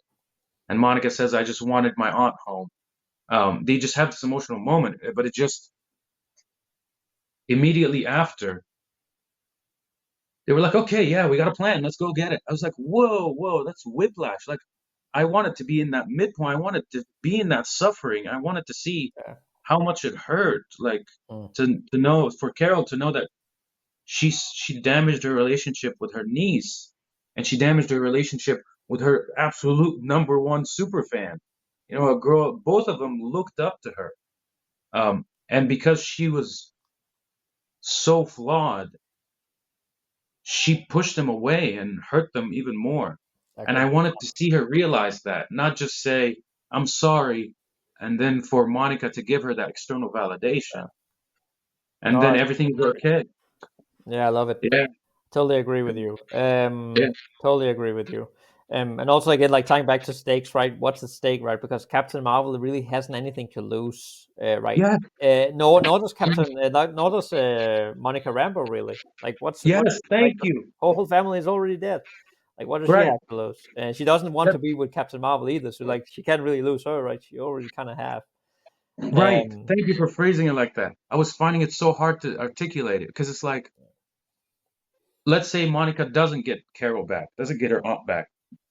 And Monica says, I just wanted my aunt home. They just have this emotional moment, but it just immediately after they were like, okay, yeah, we got a plan, let's go get it. I was like, whoa, whoa, that's whiplash. Like I wanted to be in that midpoint. I wanted to be in that suffering. I wanted to see yeah. how much it hurt. Like Mm, to know for Carol to know that she damaged her relationship with her niece, and she damaged her relationship with her absolute number one super fan. A girl, both of them looked up to her. And because she was so flawed, she pushed them away and hurt them even more. And exactly. I wanted to see her realize that, not just say, I'm sorry, and then for Monica to give her that external Yeah. validation, and No, then I everything's okay. yeah, I love it. Yeah, Totally agree with you. yeah, Totally agree with you. And also again, like tying back to stakes, right? What's the stake, right? Because Captain Marvel really hasn't anything to lose, right? yeah, Nor does nor does Monica Rambeau really. Like, what? yes, Like, thank the you. whole family is already dead. Like, what does she Right. have to lose? And she doesn't want Yep. to be with Captain Marvel either. So, like, she can't really lose her, right? She already kind of have. Right. Um, Thank you for phrasing it like that. I was finding it so hard to articulate it because it's like, let's say Monica doesn't get Carol back, doesn't get her aunt back.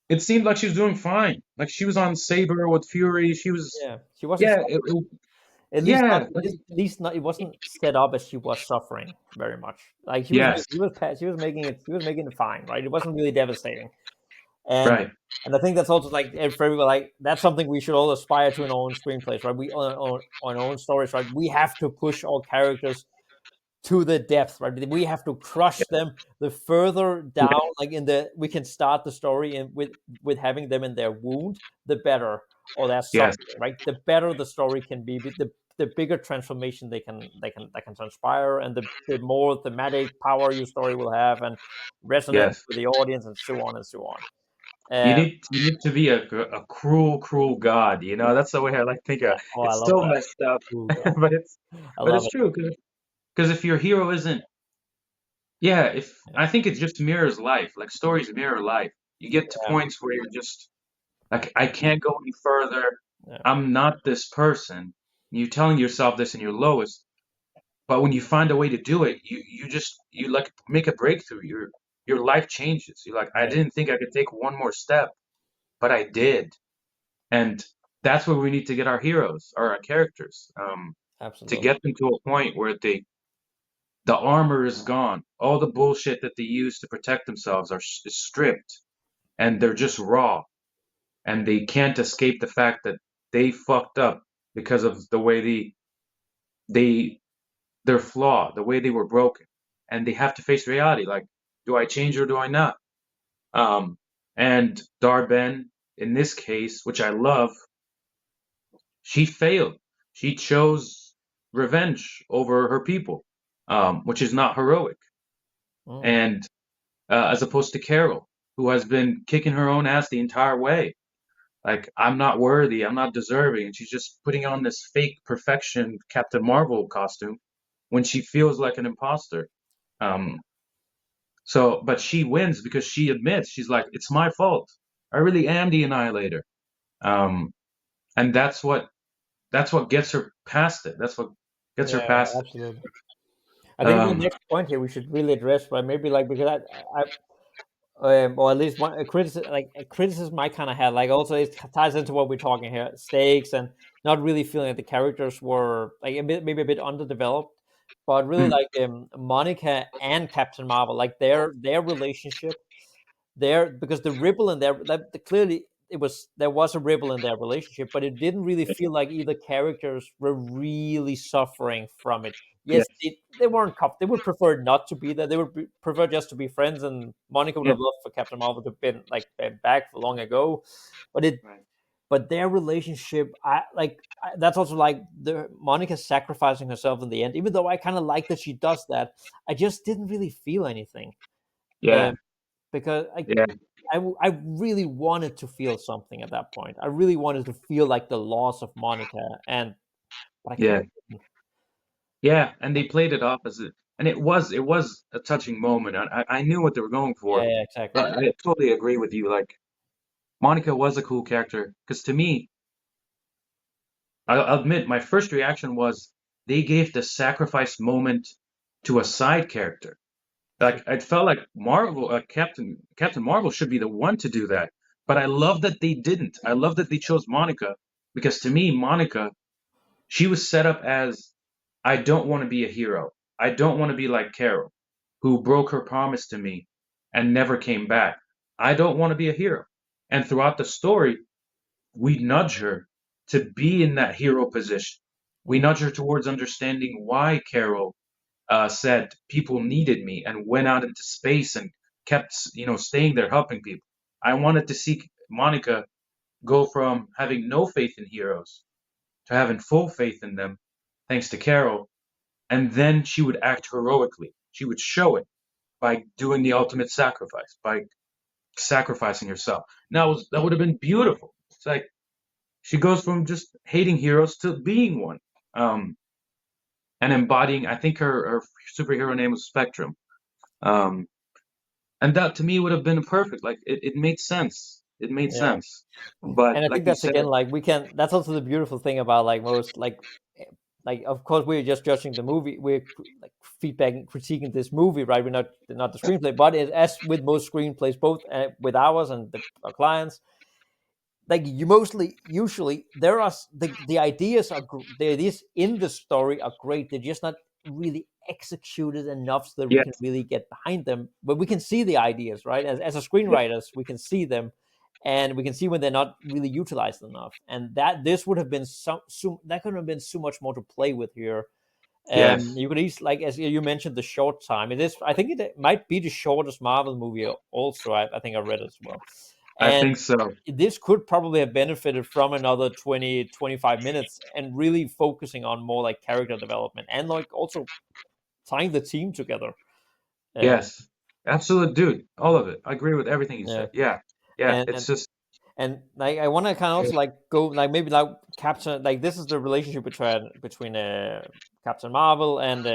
It seemed like she was doing fine. Like she was on Saber with Fury. She was, yeah, she wasn't yeah, suffering. At least not, yeah, like, at least not. It wasn't set up as she was suffering very much. Like yes, she was making it, fine, right? It wasn't really devastating, and right. I think that's also like for everyone, like that's something we should all aspire to in our own screenplays, right? We on our own stories, right? We have to push our characters to the depth, right? We have to crush Yeah, them. The further down, yeah, like we can start the story and with having them in their wound, the better, or their yes, suffering, right? The better the story can be, the bigger transformation they can transpire, and the more thematic power your story will have, and resonance yes. with the audience, and so on and so on. You Uh, need to be a cruel, cruel God. That's the way I like to think of. oh, I It's love so that. messed up, Ooh, God. but it's I but love it's it. true because if your hero isn't, yeah, if Yeah, I think it just mirrors life. Like stories mirror life. You get to yeah, points where you're just like, I can't go any further. yeah. I'm not this person. You're telling yourself this in your lowest, but when you find a way to do it, you like make a breakthrough. Your life changes. You're like, I Yeah, didn't think I could take one more step, but I did. And that's where we need to get our heroes or our characters, to absolutely. get them to a point where the armor is gone. All the bullshit that they use to protect themselves is stripped, and they're just raw, and they can't escape the fact that they fucked up because of the way they they're flawed, the way they were broken, and they have to face reality. Like, do I change or do I not? Um, and Darben, in this case, which I love, she failed. She chose revenge over her people, which is not heroic. Mm, And as opposed to Carol. who has been kicking her own ass the entire way. Like, I'm not worthy, I'm not deserving, and she's just putting on this fake perfection Captain Marvel costume when she feels like an imposter. Um, but she wins because she admits, she's like, it's my fault. I really am the Annihilator. Um, and that's what gets her past it. That's what gets her Yeah, past it. absolutely. I think the Um, next point here we should really address, right? Maybe like because or at least one a criticism I kind of had, like also it ties into what we're talking here, stakes and not really feeling that the characters were like maybe a bit underdeveloped, but really mm, like Monica and Captain Marvel, like their relationship there, because the ripple in there, clearly there was a ripple in their relationship, but it didn't really feel like either characters were really suffering from it. Yes, yes, they weren't they would prefer not to be there. They would prefer just to be friends, and Monica would yeah, have loved for Captain Marvel to have been back for long ago. But right, their relationship, that's also like the Monica sacrificing herself in the end. Even though I kind of like that she does that, I just didn't really feel anything. yeah, Um, because yeah, I really wanted to feel something at that point. I really wanted to feel like the loss of Monica, but I kind yeah, of didn't. yeah. And they played it off as it, and it was a touching moment. I knew what they were going Yeah, for. yeah, exactly. But I totally agree with you. Like, Monica was a cool character because to me, I'll admit, my first reaction was they gave the sacrifice moment to a side character. Like, it felt like Captain Marvel should be the one to do that. But I love that they didn't. I love that they chose Monica because to me, Monica, she was set up as, I don't want to be a hero. I don't want to be like Carol, who broke her promise to me and never came back. I don't want to be a hero. And throughout the story, we nudge her to be in that hero position. We Mm, nudge her towards understanding why Carol said people needed me and went out into space and kept, staying there helping people. I wanted to see Monica go from having no faith in heroes to having full faith in them, thanks to Carol, and then she would act heroically. She would show it by doing the ultimate sacrifice, by sacrificing herself. Now that would have been beautiful. It's like she goes from just hating heroes to being one, um, and embodying. I think her superhero name was Spectrum, um, and that to me would have been perfect. Like, it made sense. It made yeah. sense. But And I like think you that's said, again like we can. That's also the beautiful thing about like most eh, of course we're just judging the movie. We're like feedback critiquing this movie, right? We're not the screenplay, but as with most screenplays, both with ours and our clients, like you mostly usually there are the ideas the ideas in the story are great, they're just not really executed enough so that we yes, can really get behind them, but we can see the ideas, right? As a yeah, screenwriters we can see them, and we can see when they're not really utilized enough, and that this would have been that could have been so much more to play with here. yes, You could easily, like as you mentioned, the short time. It is. I think it might be the shortest Marvel movie. Also, I think I read as well, I and think so. this could probably have benefited from another 20-25 minutes and really focusing on more like character development and like also tying the team together. Um, Yes, absolute dude. All of it. I agree with everything you yeah, said. Yeah, yeah. and It's just and like I want to kind of also like go like maybe like capture like this is the relationship between Captain Marvel and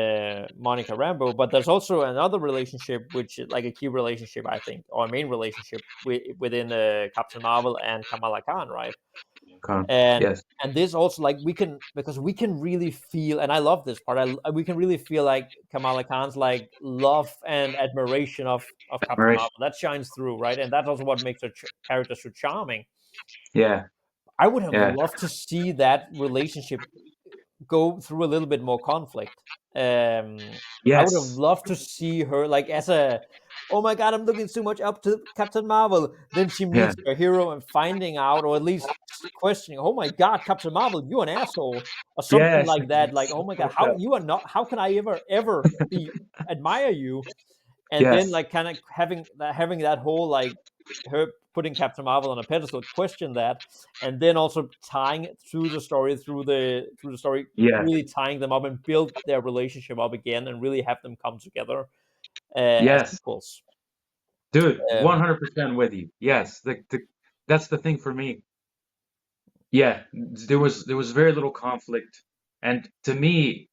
Monica Rambeau, but there's also another relationship which is like a key relationship I think, or a main relationship within Captain Marvel and Kamala Khan, right? and yes, and this also like we can, because we can really feel, and I love this part, we can really feel like Kamala Khan's like love and admiration of Captain admiration. Marvel that shines through, right? And that's also what makes her character so charming. Yeah, I would have yeah. loved to see that relationship go through a little bit more conflict. I would have Yes, loved to see her like as a, oh my god, I'm looking so much up to Captain Marvel. Then she yeah, meets her hero and finding out, or at least questioning, oh my god, Captain Marvel, you an asshole, or something yes. like that. Like, oh So my god, fucked how up. you are not? How can I ever be admire you? And then Yes, like kind of having that whole like her putting Captain Marvel on a pedestal, question that, and then also tying it through the story, through the story, yes, really tying them up and build their relationship up again, and really have them come together as yes, equals. Dude, Um, 100% with you. Yes, that's the thing for me. Yeah, there was very little conflict, and to me,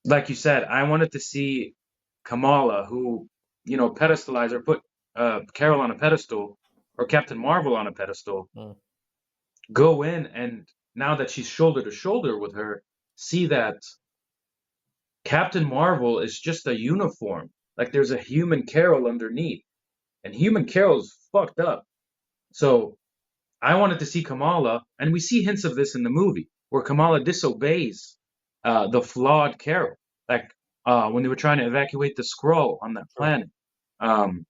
like you said, I wanted to see Kamala, who pedestalize or put Carol on a pedestal, or Captain Marvel on a pedestal, mm, go in and now that she's shoulder to shoulder with her, see that Captain Marvel is just a uniform. Like there's a human Carol underneath, and human Carol's fucked up. So I wanted to see Kamala, and we see hints of this in the movie, where Kamala disobeys the flawed Carol, like when they were trying to evacuate the Skrull on that true. planet. Um,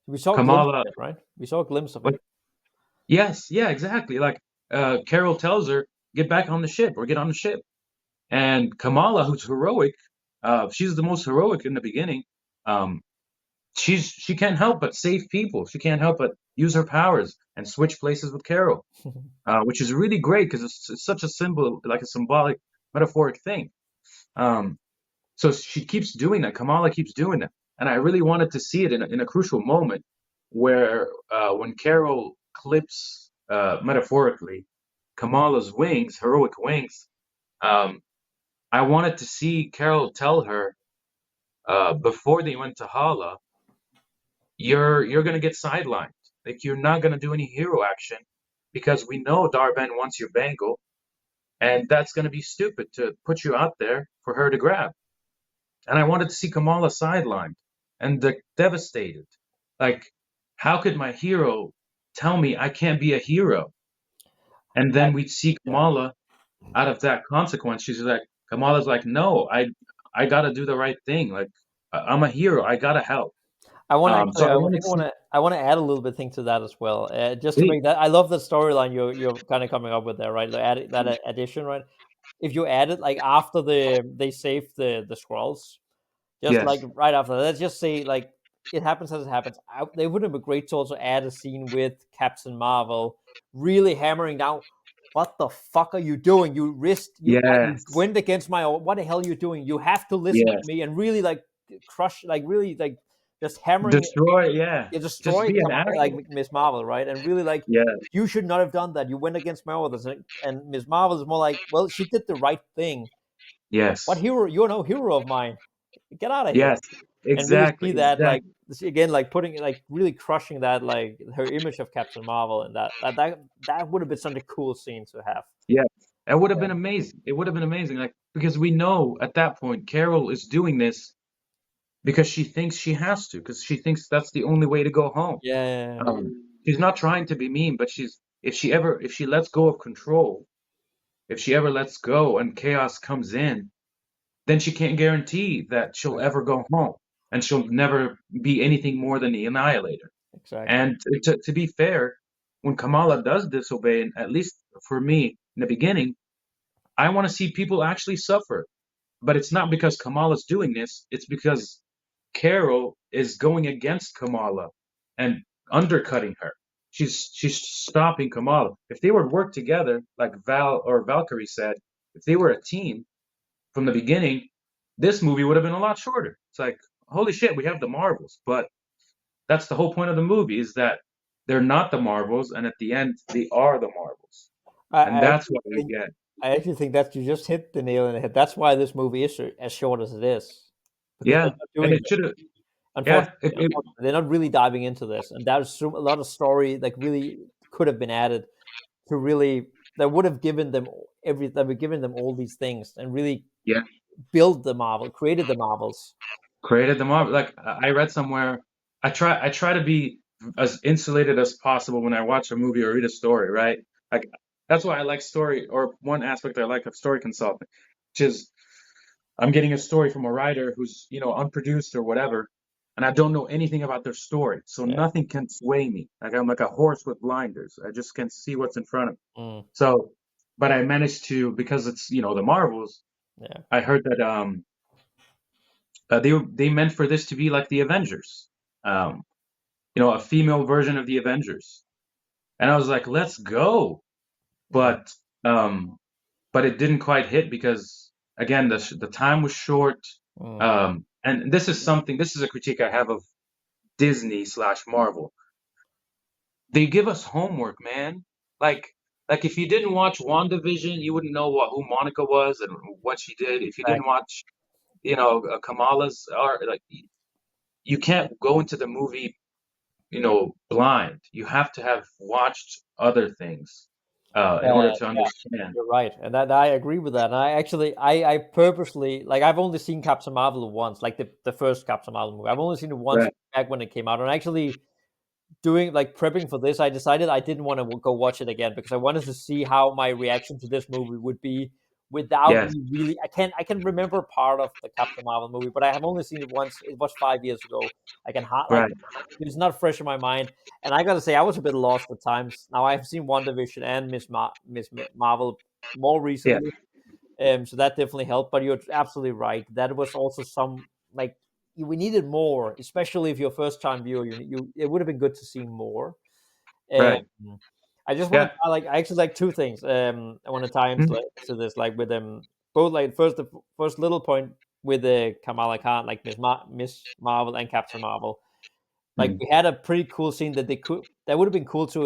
We saw a glimpse of Kamala, it, right? We saw a glimpse of what? it. Yes, yeah, exactly. Like Carol tells her, "Get back on the ship, or get on the ship." And Kamala, who's heroic, she's the most heroic in the beginning. Um, she can't help but save people. She can't help but use her powers and switch places with Carol, which is really great because it's such a symbol, like a symbolic, metaphoric thing. Um, so she keeps doing that. Kamala keeps doing that, and I really wanted to see it in a crucial moment where when Carol clips, metaphorically, Kamala's wings, heroic wings. Um, I wanted to see Carol tell her before they went to Hala, you're gonna get sidelined. Like you're not gonna do any hero action because we know Darben wants your bangle, and that's gonna be stupid to put you out there for her to grab. And I wanted to see Kamala sidelined and devastated. Like, how could my hero tell me I can't be a hero? And I, then we'd see yeah. Kamala out of that consequence. She's like, Kamala's like, no, I gotta do the right thing. Like, I'm a hero. I gotta help. I want to So actually. I I wanted think to see. I want to add a little bit thing to that as well. Just to Please. make that, I love the storyline you're kind of coming up with there, right? That addition, right? If you add it like after they save the scrolls, just like Yes. right after that, let's just say like it happens as it happens. They would have been great to also add a scene with Captain Marvel really hammering down. What the fuck are you doing? You risked you Yes. went against my. What the hell are you doing? You have to listen to Yes. me and really like crush, like really like just hammering, Destroy. Yeah. you Just destroy be an like asshole. Miss Marvel, right? And really like Yes. you should not have done that. You went against my orders, and Miss Marvel is more like, well, she did the right thing. What Yes. hero? You're no hero of mine. Get out of here. Yes. And really Exactly. see that like Exactly. again, like putting like really crushing that like her image of Captain Marvel, and that would have been such a cool scene to have. Yes. It would have Yeah, been amazing. It would have been amazing. Like because we know at that point Carol is doing this because she thinks she has to, because she thinks that's the only way to go home. yeah, She's not trying to be mean, but if she lets go of control, if she ever lets go and chaos comes in, then she can't guarantee that she'll ever go home, and she'll never be anything more than the annihilator. exactly. And to be fair, when Kamala does disobey, and at least for me in the beginning, I want to see people actually suffer. But it's not because Kamala's doing this, it's because Carol is going against Kamala and undercutting her. She's stopping Kamala. If they would work together, like Valkyrie said, if they were a team from the beginning, this movie would have been a lot shorter. It's like, holy shit, we have the Marvels. But that's the whole point of the movie is that they're not the Marvels, and at the end, they are the Marvels. I, And I that's actually what I think get. I actually think that you just hit the nail on the head. That's why this movie is as short as it is, because they're Yeah. not And doing it this. should have, yeah, Unfortunately, they're not really diving into this, and there's a lot of story like really could have been added to really that would have given them that would given them all these things and really yeah. build the Marvel, created the Marvels. Created the Marvel. Like I read somewhere, I try to be as insulated as possible when I watch a movie or read a story, right? Like that's why I like story, or one aspect I like of story consulting, which is I'm getting a story from a writer who's, unproduced or whatever, and I don't know anything about their story. So Yeah. nothing can sway me. Like I'm like a horse with blinders. I just can see what's in front of me. Mm, So, but I managed to, because it's, the Marvels, yeah. I heard that they meant for this to be like the Avengers. Um, a female version of the Avengers. And I was like, let's go. Mm, But um, but it didn't quite hit because again the time was short. mm, And this is a critique I have of Disney slash Marvel. They give us homework, man. Like like if you didn't watch WandaVision, you wouldn't know who Monica was and what she did. If you didn't Exactly. watch, Kamala's art, like you can't go into the movie, blind. You have to have watched other things in order to Yeah, understand. you're right, and that I agree with that. And I actually, I purposely like I've only seen Captain Marvel once, like the first Captain Marvel movie. I've only seen it once Right. back when it came out, and actually doing like prepping for this, I decided I didn't want to go watch it again because I wanted to see how my reaction to this movie would be without Yes. me really. I can remember part of the Captain Marvel movie, but I have only seen it once. It was 5 years ago. I can like Right. it's not fresh in my mind, and I gotta say I was a bit lost at times. Now I have seen WandaVision and Marvel more Yeah. recently, so that definitely helped. But you're absolutely right. That was also some like we needed more, especially if you're a first time viewer. You it would have been good to see more. Right. Um, I just want Yeah. to I actually like two things. I want to tie into, Mhm. to this like with both like the first little point with the Kamala Khan like Miss Marvel and Captain Marvel. Like Mhm. we had a pretty cool scene that would have been cool to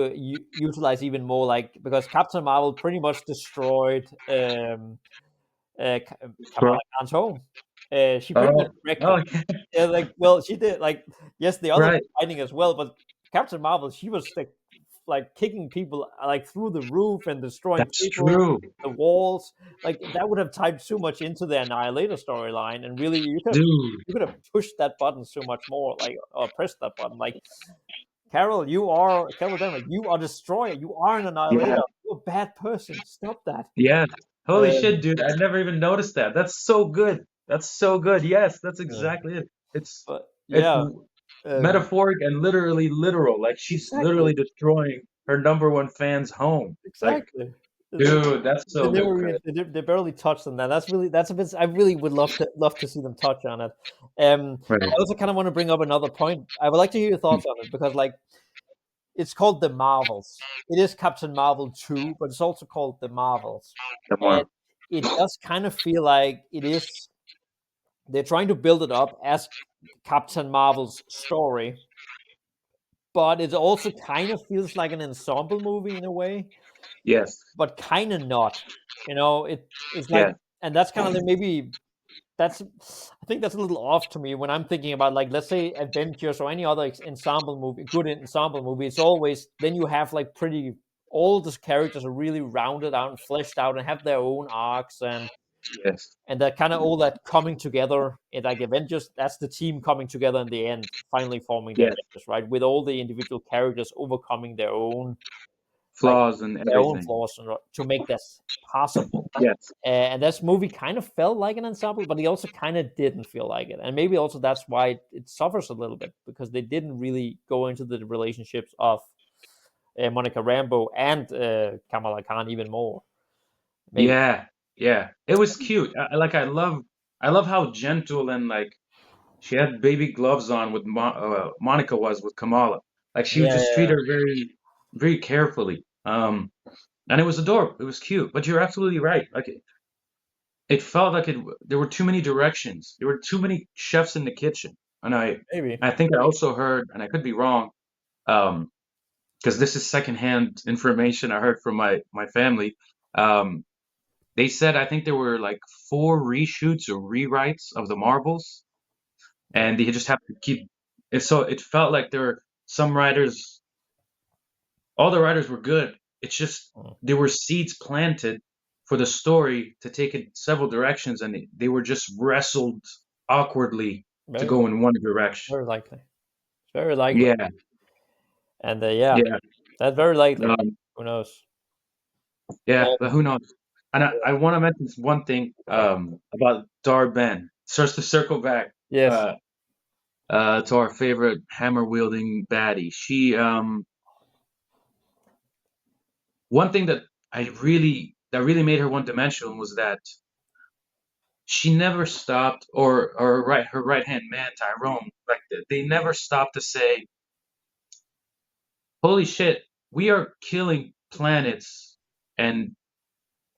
utilize even more like because Captain Marvel pretty much destroyed Kamala Bro. Khan's home. She pretty much Oh. wrecked it. Oh. Yeah, like well, she did. Like yes, the others Right. were fighting as well, but Captain Marvel, she was like kicking people like through the roof and destroying That's people, true, the walls. Like that would have tied so much into the Annihilator storyline, and really dude. you could have pushed that button so much more, like or pressed that button. Like Carol Danvers, you are destroyer. You are an Yeah. Annihilator. You're a bad person. Stop that. Yeah. Holy shit, Um, dude. I never even noticed that. That's so good. That's so good. Yes, that's yeah, exactly it. It's but it's yeah, um, metaphoric and literally literal. Like she's exactly. literally destroying her number one fan's home. Like, Exactly. dude, that's They so good, never Chris. they barely touched on that. That's a bit. I really would love to see them touch on it. Right. I also kind of want to bring up another point. I would like to hear your thoughts on it because like it's called the Marvels. It is Captain Marvel 2, but it's also called the Marvels. Come And on. it does kind of feel like it is they're trying to build it up as Captain Marvel's story, but it also kind of feels like an ensemble movie in a way, Yes. but kind of not. It's like, Yeah. and that's kind of like maybe that's I think that's a little off to me when I'm thinking about like let's say Avengers or any other ensemble movie, good ensemble movie. It's always then you have like pretty all these characters are really rounded out and fleshed out and have their own arcs Yes. and that kind of all that coming together in like Avengers. That's the team coming together in the end, finally forming the Yes. Avengers, right? With all the individual characters overcoming like Flaws and their own everything. flaws to make this possible. Yes. And this movie kind of felt like an ensemble, but it also kind of didn't feel like it. And maybe also that's why it suffers a little bit because they didn't really go into the relationships of Monica Rambeau and Kamala Khan even more. Maybe. Yeah. Yeah. It was cute. I love how gentle and like she had baby gloves on with Monica was with Kamala. Like she would Yeah, just treat yeah, her very, very carefully. And it was adorable. It was cute. But you're absolutely right. Like it felt like there were too many directions. There were too many chefs in the kitchen. And maybe. I think I also heard, and I could be wrong, um, because this is secondhand information I heard from my family. Um, they said I think there were like four reshoots or rewrites of the Marvels, Yeah. and they just have to keep it. So it felt like there were some writers, all the writers were good. It's just Mm. there were seeds planted for the story to take it several directions, and they were just wrestled awkwardly to Very, go in one direction. very likely. It's very likely. Yeah, And yeah, yeah, that's very likely. um, Who knows? yeah. But Um, who knows? And I want to mention this one thing about Dar-Ben. Starts to circle back yes. uh, to our favorite hammer wielding baddie. One thing that really made her one dimensional was that she never stopped, or right, her right hand man Tyrone, like they never stopped to say, "Holy shit, we are killing planets and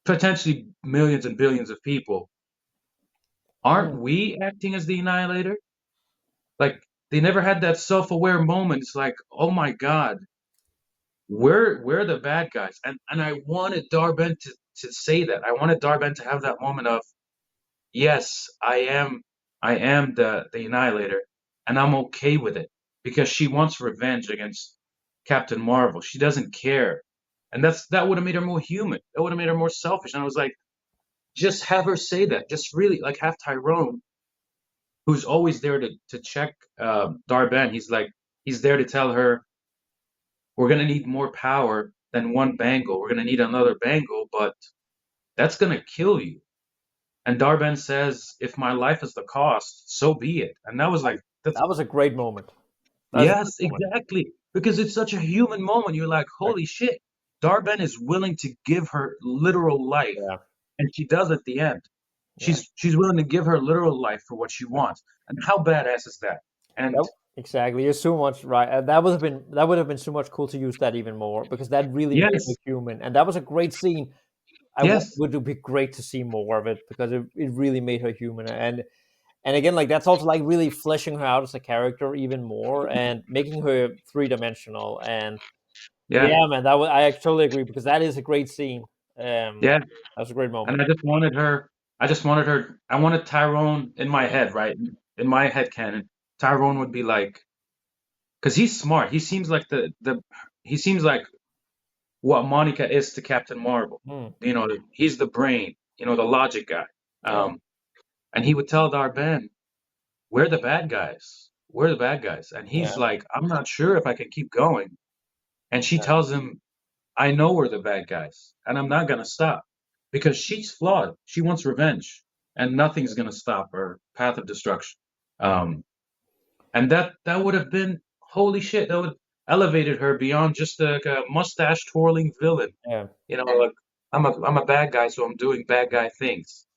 potentially millions and billions of people. Aren't Mm. we acting as the annihilator?" Like they never had that self-aware moment. It's like, oh my God, we're the bad guys. And I wanted Darben to say that. I wanted Darben to have that moment of, yes, I am the Annihilator, and I'm okay with it because she wants revenge against Captain Marvel. She doesn't care. And that would have made her more human. That would have made her more selfish. And I was like, just have her say that. Just really like have Tyrone, who's always there to check Darben. He's there to tell her we're gonna need more power than one bangle. We're gonna need another bangle, but that's gonna kill you. And Darben says, if my life is the cost, so be it. And that was like, that's, That was a great moment. That was a yes, great moment. exactly. Because it's such a human moment. You're like, Like, holy shit. Darben is willing to give her literal life. yeah, And she does at the end. yeah. She's willing to give her literal life for what she wants. And how badass is that? And That, exactly. You're so much right. That would have been so much cool to use that even more because that really made her yes, human, and that was a great scene. yes, Would be great to see more of it because it really made her human, and again, like that's also like really fleshing her out as a character even more and making her three dimensional. And yeah, yeah, man, I totally agree because that is a great scene. yeah. That was a great And moment. I wanted Tyrone in my head, right? In my head canon, Tyrone would be like, because he's smart. He seems like he seems like what Monica is to Captain Marvel. Hmm. He's the brain, the logic guy. Yeah, Um, and he would tell Darben, "We're the bad guys. We're the bad guys." And yeah, he's like, "I'm not sure if I can keep going." And she yeah, tells him, "I know we're the bad guys, and I'm not gonna stop because she's flawed. She wants revenge, and nothing's gonna stop her path of destruction." Um, and that would have been holy shit. That would elevated her beyond just like a mustache twirling villain. yeah, Like I'm a bad guy, so I'm doing bad guy things.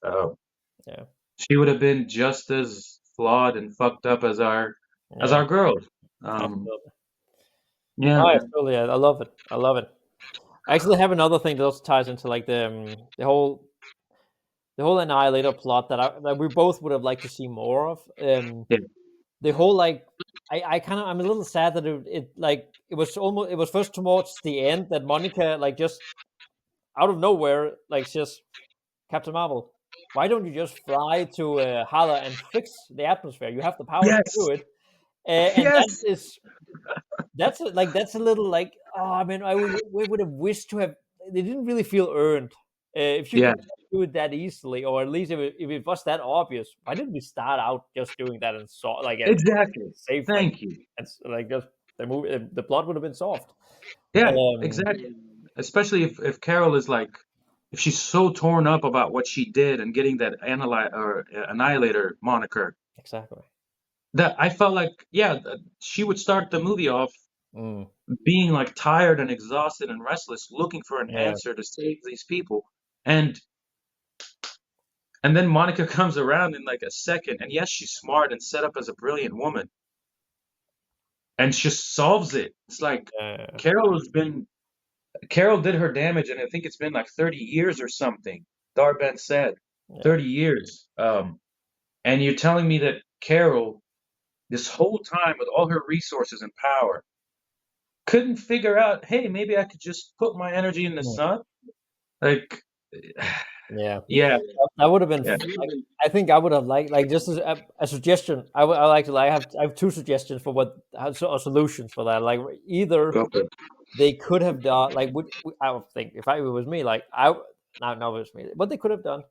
yeah, She would have been just as flawed and fucked up as our yeah. girls. Um, Absolutely. yeah, Oh, man. absolutely. I love it. I love it. I actually have another thing that also ties into like the whole Annihilator plot that we both would have liked to see more of. Yeah. The whole like I'm a little sad that it was first towards the end that Monica like just out of nowhere like just Captain Marvel. Why don't you just fly to Hala and fix the atmosphere? You have the powers to do Yes. it. And that Yes. is that's a little like, oh, I mean, we would have wished to have. They didn't really feel earned. If you Yeah. could do it that easily, or at least if it was that obvious, why didn't we start out just doing that and saw like and Exactly. safe like Thank you. and like just the movie the plot would have been soft. Yeah. Um, Exactly. Especially if Carol is like, if she's so torn up about what she did and getting that annihilator moniker, exactly. that I felt like, yeah, she would start the movie off Mm, being like tired and exhausted and restless, looking for an yeah, answer to save these people. And and then Monica comes around in like a second, and yes, she's smart and set up as a brilliant woman, and just solves it. It's like yeah, Carol did her damage, and I think it's been like 30 years or something. Darben said yeah. 30 years. And you're telling me that Carol, this whole time with all her resources and power, couldn't figure out, hey, maybe I could just put my energy in the Mm, sun? Like, yeah. yeah, That would have been yeah. like I think I would have like just as a suggestion. I like to like I have two suggestions for or solutions for that. Like either Go for it. they could have done like I would think if it was me like I not no it was me what they could have done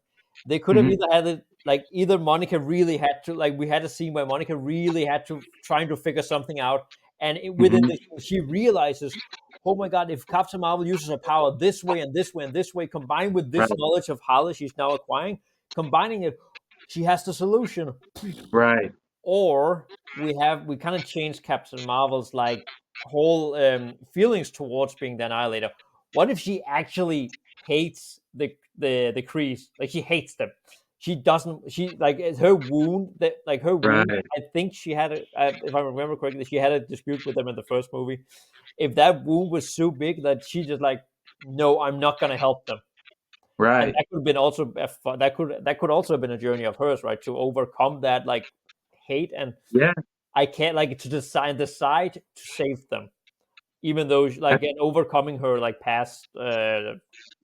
they could have Hmm. either had it like either Monica really had to like we had a scene where Monica really had to trying to figure something out and within Hmm. the she realizes, oh my god, if Captain Marvel uses her power this way and this way and this way combined with this Right, knowledge of Hala she's now acquiring, combining it, she has the solution. right, Or we kind of changed Captain Marvel's like whole feelings towards being the Annihilator. What if she actually hates the Krees? Like she hates them. She doesn't. She like it's her wound that like her wound. right, I think she had if I remember correctly, she had a dispute with them in the first movie. If that wound was so big that she just like, no, I'm not gonna help them, and right. that could have been also that could also have been a journey of hers, right, to overcome that like hate and Yeah, I can't like to decide to save them, even though like and overcoming her like past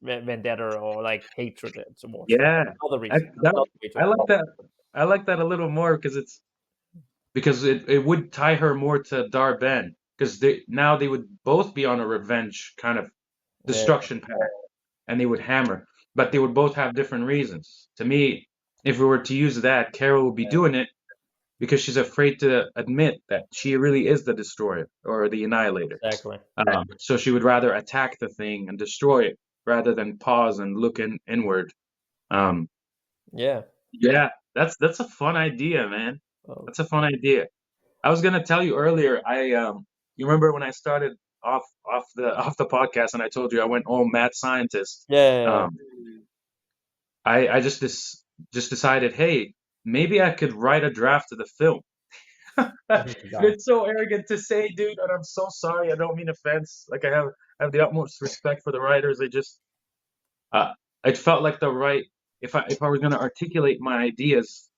vendetta or like hatred towards them. Yeah, Other I, reasons. That's that, not the way to I like that. I like that a little more because it would tie her more to Dar-Ben because they would both be on a revenge kind of yeah, destruction path and they would hammer, but they would both have different reasons. To me, if we were to use that, Carol would be doing it because she's afraid to admit that she really is the destroyer or the annihilator. exactly. So she would rather attack the thing and destroy it rather than pause and look inward. Um, Yeah. yeah, that's a fun idea, man. Well, That's a fun idea. I was gonna tell you earlier. You remember when I started off the podcast and I told you I went all mad scientist. yeah. Um, I just decided, hey, maybe I could write a draft of the film. Yeah. It's so arrogant to say, dude, and I'm so sorry. I don't mean offense. Like I have the utmost respect for the writers. Uh, it felt like the right. If I was gonna articulate my ideas,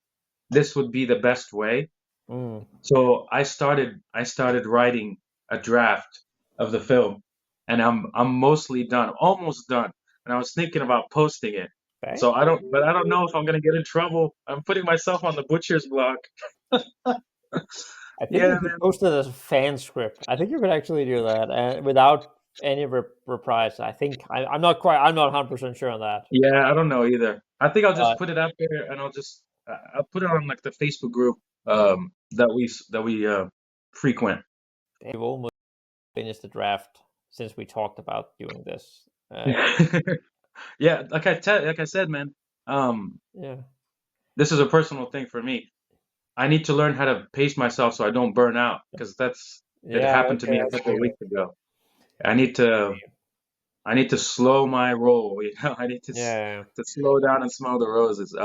this would be the best way. Mm. So I started writing a draft of the film, and I'm mostly done, almost done. And I was thinking about posting it. Okay. So I don't know if I'm gonna get in trouble. I'm putting myself on the butcher's block. I think you Yeah, could man. post it as a fan script. I think you could actually do that without any reprise. I think I'm not quite. I'm not 100% sure on that. Yeah, I don't know either. I think I'll just But put it out there, and I'll put it on like the Facebook group that we frequent. we've almost finished the draft since we talked about doing this. Yeah, like I said, man. Um, Yeah. this is a personal thing for me. I need to learn how to pace myself so I don't burn out because it Yeah. happened to Okay. me a I couple see. of weeks ago. I need to I need to slow my roll, you know. I need Yeah. to slow down and smell the roses.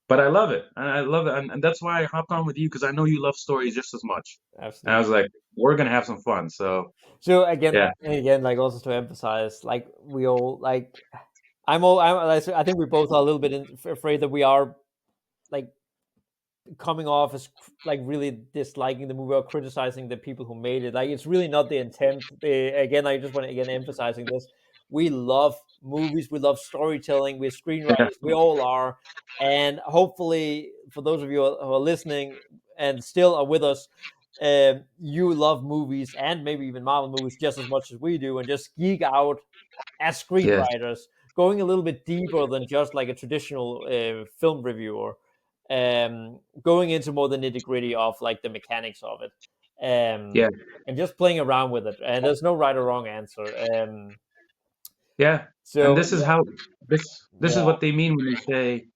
But I love it. And I love it. And that's why I hopped on with you because I know you love stories just as much. And I Absolutely. was like, we're gonna have some fun. So So yeah, again, like also to emphasize, like we all like, I think we both are a little bit afraid that we are like coming off as like really disliking the movie or criticizing the people who made it. Like it's really not the intent. Again, I just want to again emphasizing this. We love movies. We love storytelling. We're yeah, screenwriters. We all are. And hopefully, for those of you who are listening and still are with us, you love movies and maybe even Marvel movies just as much as we do, and just geek out as yes, screenwriters, going a little bit deeper than just like a traditional film reviewer, going into more the nitty gritty of like the mechanics of it, yeah, and just playing around with it. And there's no right or wrong answer. yeah. And So this is yeah, what they mean when they say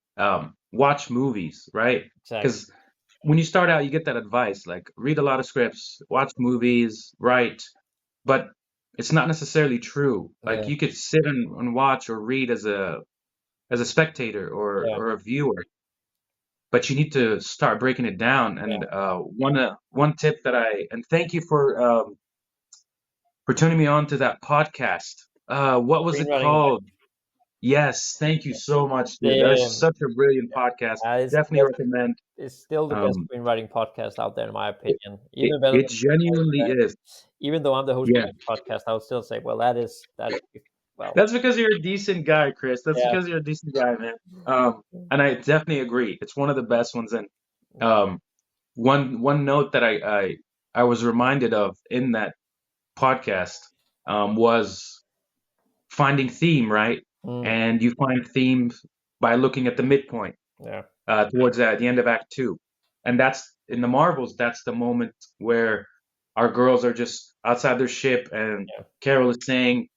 watch movies, right? exactly. Because when you start out, you get that advice like read a lot of scripts, watch movies, write, but it's not necessarily true. Like Yeah, you could sit and watch or read as a spectator yeah, or a viewer, but you need to start breaking it down. yeah. And one tip that and thank you for turning me on to that podcast. What was it Screenwriting of called? Yes, thank you so much, dude. That is the such a brilliant podcast. it's the Definitely best. recommend. It's still the best Um, screenwriting podcast out there, in my it, opinion. Even better it than genuinely is. even though I'm the host of Yeah. this podcast, I would still say, well, that well, That's because you're a decent guy, Chris. That's yeah, because you're a decent guy, man. And I definitely agree. It's one of the best ones. And um, one note that I was reminded of in that podcast was finding theme, right? mm, And you find themes by looking at the midpoint yeah, towards the end of Act Two, and that's in the Marvels. That's the moment where our girls are just outside their ship, and yeah, Carol is saying,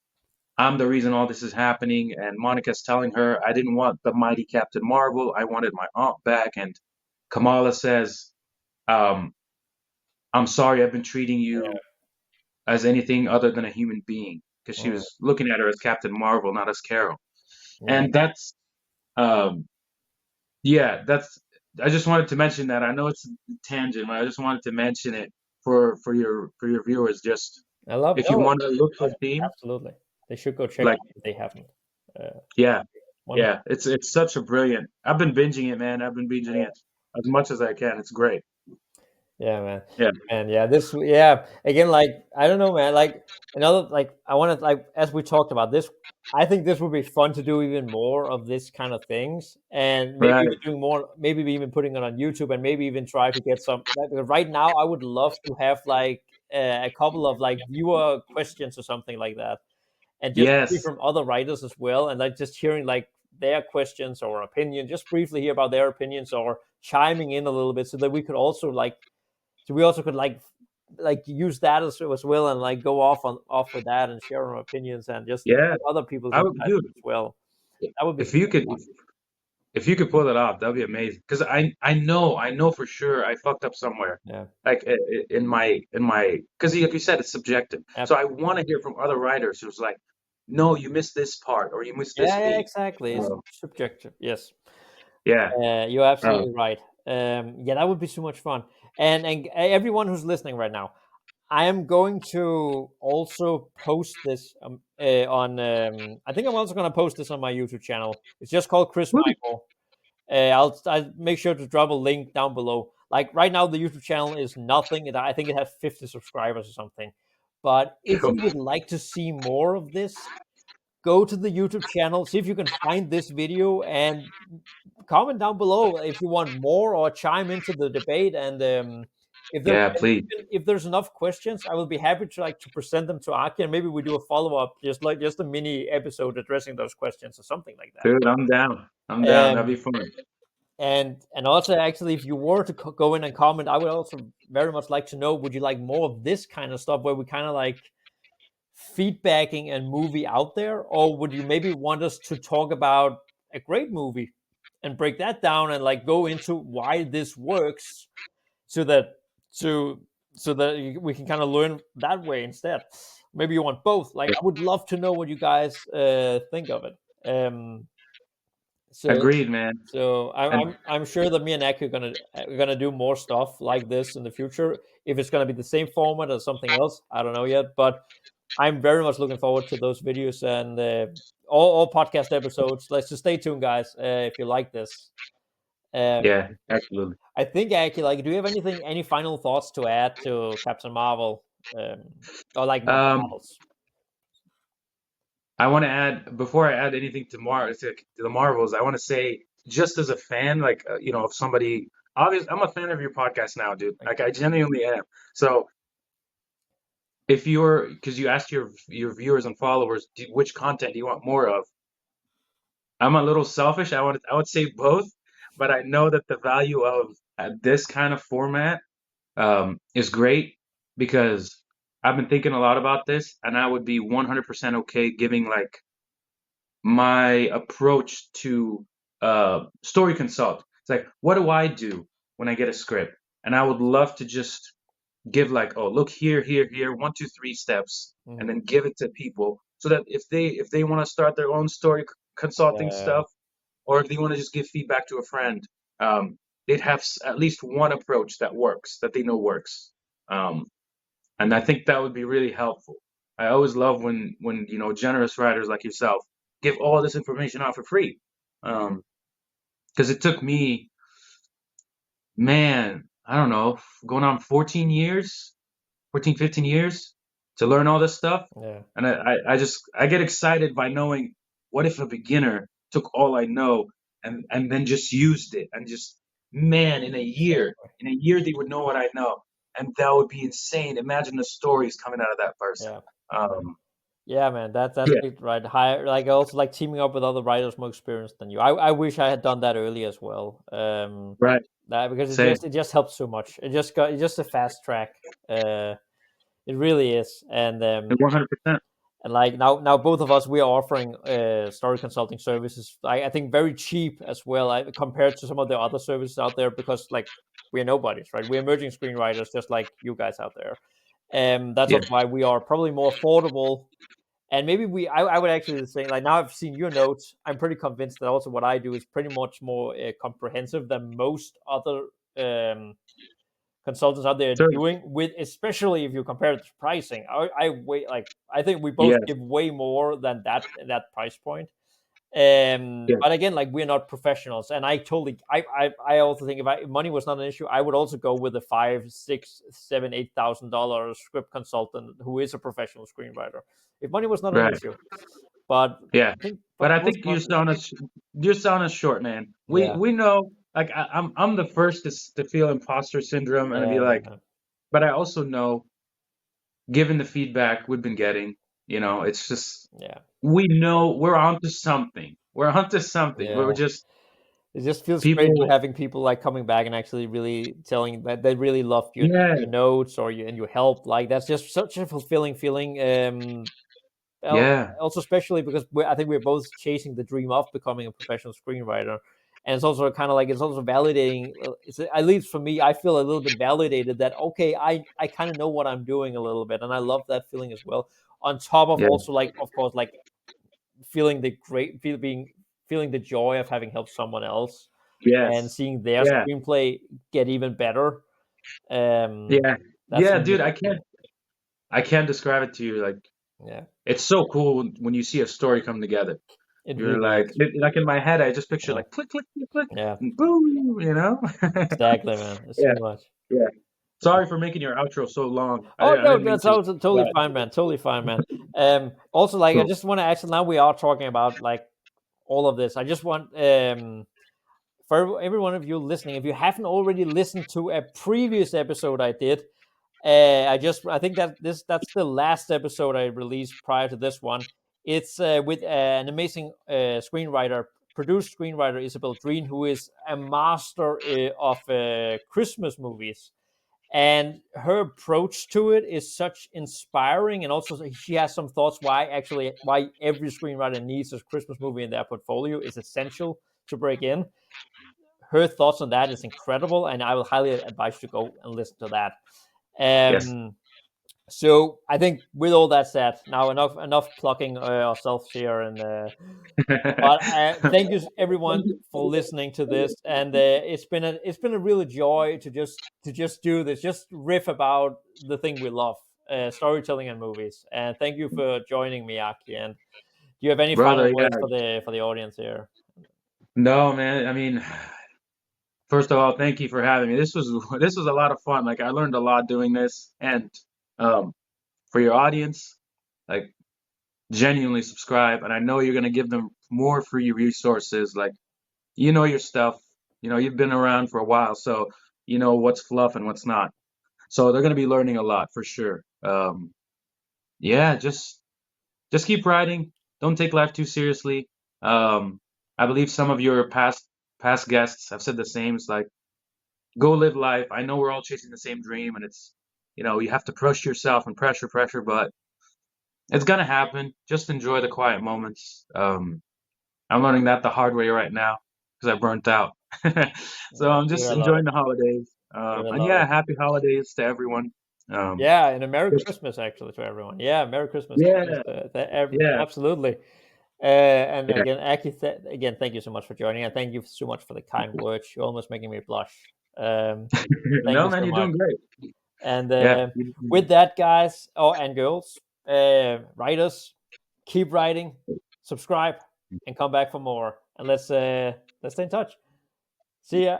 I'm the reason all this is happening. And Monica's telling her, I didn't want the mighty Captain Marvel. I wanted my aunt back. And Kamala says, um, I'm sorry I've been treating you as anything other than a human being. Because she mm, was looking at her as Captain Marvel, not as Carol. yeah. And um, yeah, I just wanted to mention that. I know it's a tangent, but I just wanted to mention it for your viewers. Just I love it. if you No, want to look for theme, absolutely. They should go check like, out if they haven't. Uh, yeah, one, yeah, it's such a brilliant. I've been binging it, man. I've been binging it as much as I can. It's great. Yeah, man. Yeah, And yeah, this yeah, again, like I don't know, man. Like another like I want to like as we talked about this, I think this would be fun to do even more of this kind of things, and maybe right. even doing more, maybe even putting it on YouTube, and maybe even try to get some. Like, right now, I would love to have like a couple of like viewer questions or something like that, and just hear Yes. from other writers as well, and like just hearing like their questions or opinion, just briefly hear about their opinions or chiming in a little bit, so that we could also like so we also could like use that as well and like go off with that and share our opinions and just Yeah. get other people's I would, insights dude. as well. That would be If so you much could, fun. if you could pull it off, that'd be amazing. Because I know for sure I fucked up somewhere. Yeah, Like in my, because like you said, it's subjective. So I absolutely. want to hear from other writers who's like, no, you missed this part or you missed this Yeah, beat. exactly. It's Um, subjective. Yes, yeah. you're Uh, absolutely right. Yeah, that would be so much fun. And everyone who's listening right now, I am going to also post this on. I think I'm also going to post this on my YouTube channel. It's just called Chris woo, Michael. I'll make sure to drop a link down below. Like right now, the YouTube channel is nothing. I think it has 50 subscribers or something. But if cool. you would like to see more of this, go to the YouTube channel, see if you can find this video, and comment down below if you want more or chime into the debate. And if there's Yeah, please. if there's enough questions, I will be happy to like to present them to Aki, and maybe we do a follow up, just a mini episode addressing those questions or something like that. Dude, I'm down. I'm down. That'd be Um, fun. and also, actually, if you were to go in and comment, I would also very much like to know, would you like more of this kind of stuff where we kind of like feedbacking a movie out there, or would you maybe want us to talk about a great movie and break that down and like go into why this works, so that so we can kind of learn that way instead? Maybe you want both. Like, I would love to know what you guys think of it. So Agreed, man. And I'm sure that me and Ek are gonna do more stuff like this in the future. If it's gonna be the same format or something else, I don't know yet. But I'm very much looking forward to those videos and all podcast episodes. Let's just stay tuned, guys. If you like this, uh, yeah, absolutely. I think actually, like, do you have any final thoughts to add to Captain Marvel, um, or like Um, Marvels? I want to add before I add anything to the Marvels. I want to say, just as a fan, like of somebody. Obviously, I'm a fan of your podcast now, dude. Thank Like I genuinely am. So if you're, because you asked your viewers and followers, which content do you want more of? I'm a little selfish. I would say both, but I know that the value of this kind of format is great because I've been thinking a lot about this, and I would be 100% okay giving like my approach to story consult. It's like, what do I do when I get a script? And I would love to just give like, oh, look here, here, here, 1, 2, 3 steps, you. and then give it to people so that if they want to start their own story consulting Yeah, stuff, or if they want to just give feedback to a friend, they'd have at least one approach that works, that they know works. Um, and I think that would be really helpful. I always love when generous writers like yourself give all this information out for free, because it took me, man, I don't know, going on 14 years, 14, 15 years to learn all this stuff. yeah, And I get excited by knowing, what if a beginner took all I know and then just used it and just, man, exactly. in a year they would know what I know. And that would be insane. Imagine the stories coming out of that person. Yeah. Um, Yeah, man, that's yeah, it, right. High, like also like teaming up with other writers more experienced than you. I wish I had done that early as well. right. That because Same. it just helps so much. It's just a fast track. It really is. And 100%. And like now both of us, we are offering story consulting services. I think very cheap as well, compared to some of the other services out there, because like we're nobodies, right? We're emerging screenwriters just like you guys out there. That's Yeah, also why we are probably more affordable. And maybe I would actually say, like, now I've seen your notes, I'm pretty convinced that also what I do is pretty much more comprehensive than most other um, consultants out there sure. doing. With especially if you compare it to pricing, I think we both Yes, give way more than that price point. Yeah. But again, like we're not professionals, and I also think if money was not an issue, I would also go with a $5, $6, $7, $8,000 script consultant who is a professional screenwriter. If money was not an Right. issue, but Yeah. I think for But the I most think part, you sound us short, man. yeah, We know, like I'm the first to feel imposter syndrome and to be yeah, like, yeah, but I also know, given the feedback we've been getting, it's just yeah, we know we're onto something. We're onto something. We're yeah. just It just feels great people. having people like coming back and actually really telling that they really loved Yeah. your notes or your help. Like that's just such a fulfilling feeling. Yeah. Also, especially because I think we're both chasing the dream of becoming a professional screenwriter, and it's also kind of like it's also validating. It's at least for me, I feel a little bit validated that okay, I kind of know what I'm doing a little bit, and I love that feeling as well. On top of Yeah. also like of course like feeling the feeling the joy of having helped someone else and Yes. seeing their Yeah. screenplay get even better. Um, Yeah. that's Yeah, dude, amazing for me. I can't describe it to you. Like, Yeah, it's so cool when you see a story come together. it You're really like, is. like in my head, I just picture Yeah, like click, click, click, click, yeah, and boom, you know? exactly, man. It's Yeah, too much. yeah. Sorry for making your outro so long. Oh I no, didn't mean that's to. also totally But fine, man. Totally fine, man. Also, like, I cool. just want to actually now we are talking about like all of this. I just want for every one of you listening, if you haven't already listened to a previous episode I did, I think that's the last episode I released prior to this one. It's with an amazing produced screenwriter Isabel Green, who is a master of Christmas movies, and her approach to it is such inspiring, and also she has some thoughts why every screenwriter needs a Christmas movie in their portfolio is essential to break in. Her thoughts on that is incredible, and I will highly advise you to go and listen to that. Yes. um so I think with all that said, now enough plucking ourselves here, and but thank you everyone for listening to this, and it's been a real joy to just do this, just riff about the thing we love, storytelling and movies. And thank you for joining me, Aki. And do you have any final Brother, yeah. words for the audience here? No, man. I mean, first of all, thank you for having me. This was a lot of fun. Like I learned a lot doing this, and um, for your audience, like genuinely subscribe, and I know you're gonna give them more free resources. Like you know your stuff. You've been around for a while, so you know what's fluff and what's not. So they're gonna be learning a lot for sure. Yeah, just keep writing. Don't take life too seriously. Um, I believe some of your past guests have said the same. It's like go live life. I know we're all chasing the same dream, and it's you have to push yourself and pressure, but it's gonna happen. Just enjoy the quiet moments. I'm learning that the hard way right now because I burnt out. So Yeah, I'm dude, just I love it. enjoying the holidays. Dude, I And love yeah, it. happy holidays to everyone. Yeah, and a Merry Just Christmas actually to everyone. Yeah, Merry Christmas. yeah, yeah, Absolutely. And yeah. again, Aki, again, thank you so much for joining, and thank you so much for the kind words. You're almost making me blush. Um, thank No, you man, so you're much. doing great. And Yeah. with that, guys, and girls, writers, keep writing, subscribe, and come back for more. And let's stay in touch. See ya.